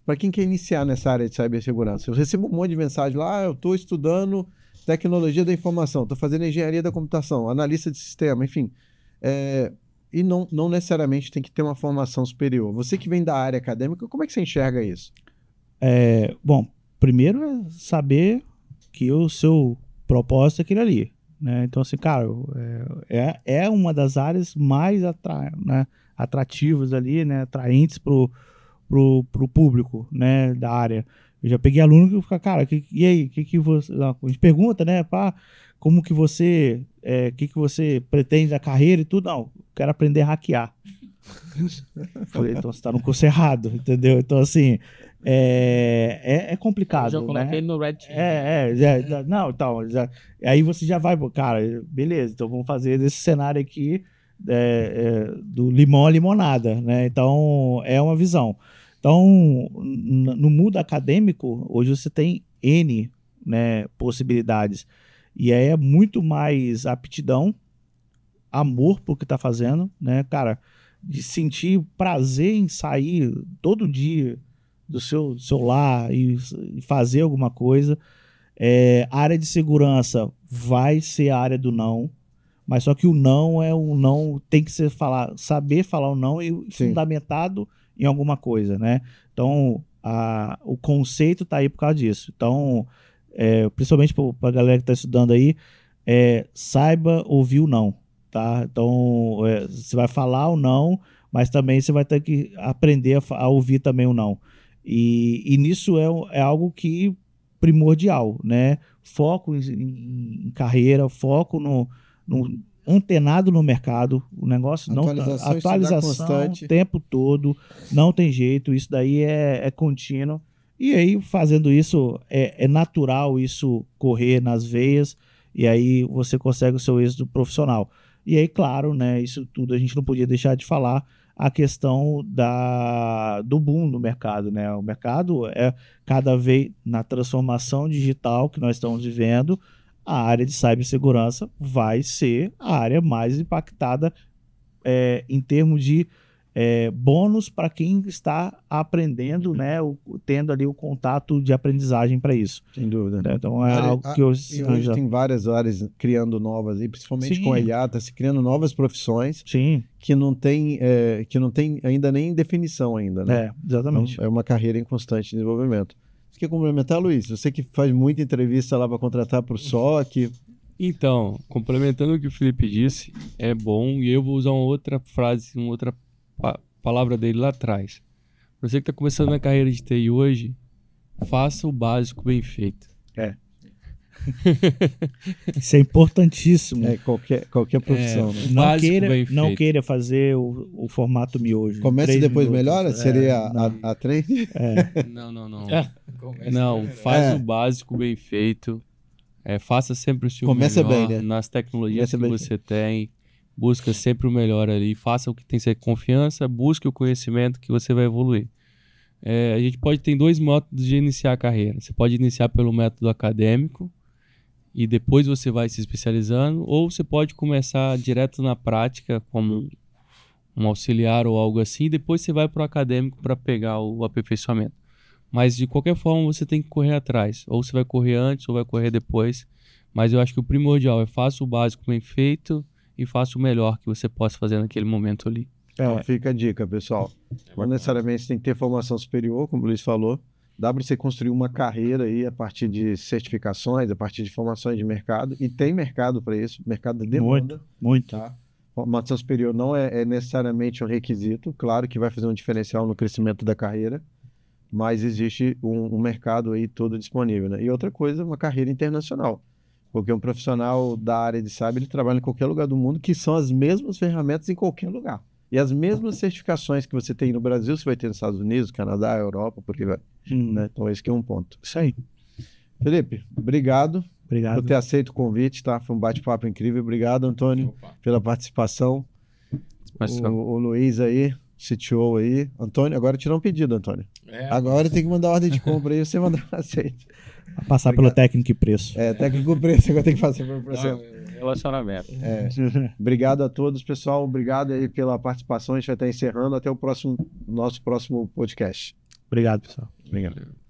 para quem quer iniciar nessa área de cibersegurança. Eu recebo um monte de mensagem lá, eu estou estudando tecnologia da informação, estou fazendo engenharia da computação, analista de sistema, enfim. E não necessariamente tem que ter uma formação superior. Você que vem da área acadêmica, como é que você enxerga isso? Bom, primeiro é saber que o seu propósito é aquele ali, né? Então, assim, cara, é uma das áreas mais atrativas ali, né? Atraentes pro público, né? Da área. Eu já peguei aluno que fica, cara, e aí, que você... A gente pergunta, né? Como que você... que você pretende da carreira e tudo? Não, quero aprender a hackear. Falei, então você tá no curso errado, entendeu? Então, assim, é complicado, eu já coloquei no Red Team. Não, então, aí você já vai, cara, beleza, então vamos fazer desse cenário aqui do limão à limonada, né? Então, é uma visão. Então, no mundo acadêmico, hoje você tem N, né, possibilidades. E aí é muito mais aptidão, amor por que tá fazendo, né, cara? De sentir prazer em sair todo dia do seu lar e fazer alguma coisa. A área de segurança vai ser a área do não, mas só que o não tem que saber falar o não e fundamentado em alguma coisa, né? Então, o conceito tá aí por causa disso. Então, principalmente para a galera que está estudando aí, saiba ouvir o não, tá? Então, você vai falar o não, mas também você vai ter que aprender a ouvir também o não. E nisso é algo que primordial, né? Foco em carreira, foco no antenado no mercado, o negócio atualização o tempo todo, não tem jeito, isso daí é contínuo. E aí, fazendo isso, é natural isso correr nas veias, e aí você consegue o seu êxito profissional. E aí, claro, né, isso tudo a gente não podia deixar de falar a questão do boom do mercado, né? O mercado cada vez na transformação digital que nós estamos vivendo, a área de cibersegurança vai ser a área mais impactada em termos de bônus para quem está aprendendo, né, tendo ali o contato de aprendizagem para isso. Sem dúvida. Então algo que hoje tem várias áreas criando novas, e principalmente com a IA, está se criando novas profissões que não tem ainda nem definição ainda, né? Exatamente. Então, é uma carreira em constante desenvolvimento. Você quer complementar, Luiz? Você que faz muita entrevista lá para contratar para o SOC. Então, complementando o que o Felipe disse, é bom, e eu vou usar uma outra frase, uma outra palavra dele lá atrás. Você que está começando na carreira de TI hoje, faça o básico bem feito. Isso é importantíssimo. Qualquer profissão. Né? Não queira fazer o formato miojo. Começa e depois melhora? Seria a trend? Não. Não, faz o básico bem feito. Faça sempre o seu Começa melhor bem, né? nas tecnologias que você tem. Busca sempre o melhor ali. Faça o que tem que ser confiança. Busque o conhecimento que você vai evoluir. A gente tem 2 métodos de iniciar a carreira. Você pode iniciar pelo método acadêmico e depois você vai se especializando, ou você pode começar direto na prática como um auxiliar ou algo assim, e depois você vai para o acadêmico para pegar o aperfeiçoamento. Mas de qualquer forma você tem que correr atrás, ou você vai correr antes ou vai correr depois, mas eu acho que o primordial é faça o básico bem feito e faça o melhor que você possa fazer naquele momento ali. Então fica a dica, pessoal. Não necessariamente você tem que ter formação superior, como o Luiz falou. Dá para você construir uma carreira aí a partir de certificações, a partir de formações de mercado, e tem mercado para isso, mercado demanda. Muito. Tá? Formação superior não é necessariamente um requisito, claro que vai fazer um diferencial no crescimento da carreira, mas existe um mercado aí todo disponível. Né? E outra coisa, uma carreira internacional, porque um profissional da área de cyber, ele trabalha em qualquer lugar do mundo, que são as mesmas ferramentas em qualquer lugar. E as mesmas certificações que você tem no Brasil, você vai ter nos Estados Unidos, Canadá, Europa, por aí vai. Né? Então esse que é um ponto. Isso aí. Felipe, obrigado por ter aceito o convite, tá? Foi um bate-papo incrível. Obrigado, Antônio, pela participação. O Luiz aí, CTO aí. Antônio, agora tirar um pedido, Antônio. Agora tem que mandar ordem de compra aí, você mandar aceite. Passar pelo técnico e preço. Técnico e preço, agora tem que fazer pelo processo. Relacionamento. Obrigado a todos, pessoal. Obrigado aí pela participação. A gente vai estar encerrando. Até o nosso próximo podcast. Obrigado, pessoal. Obrigado.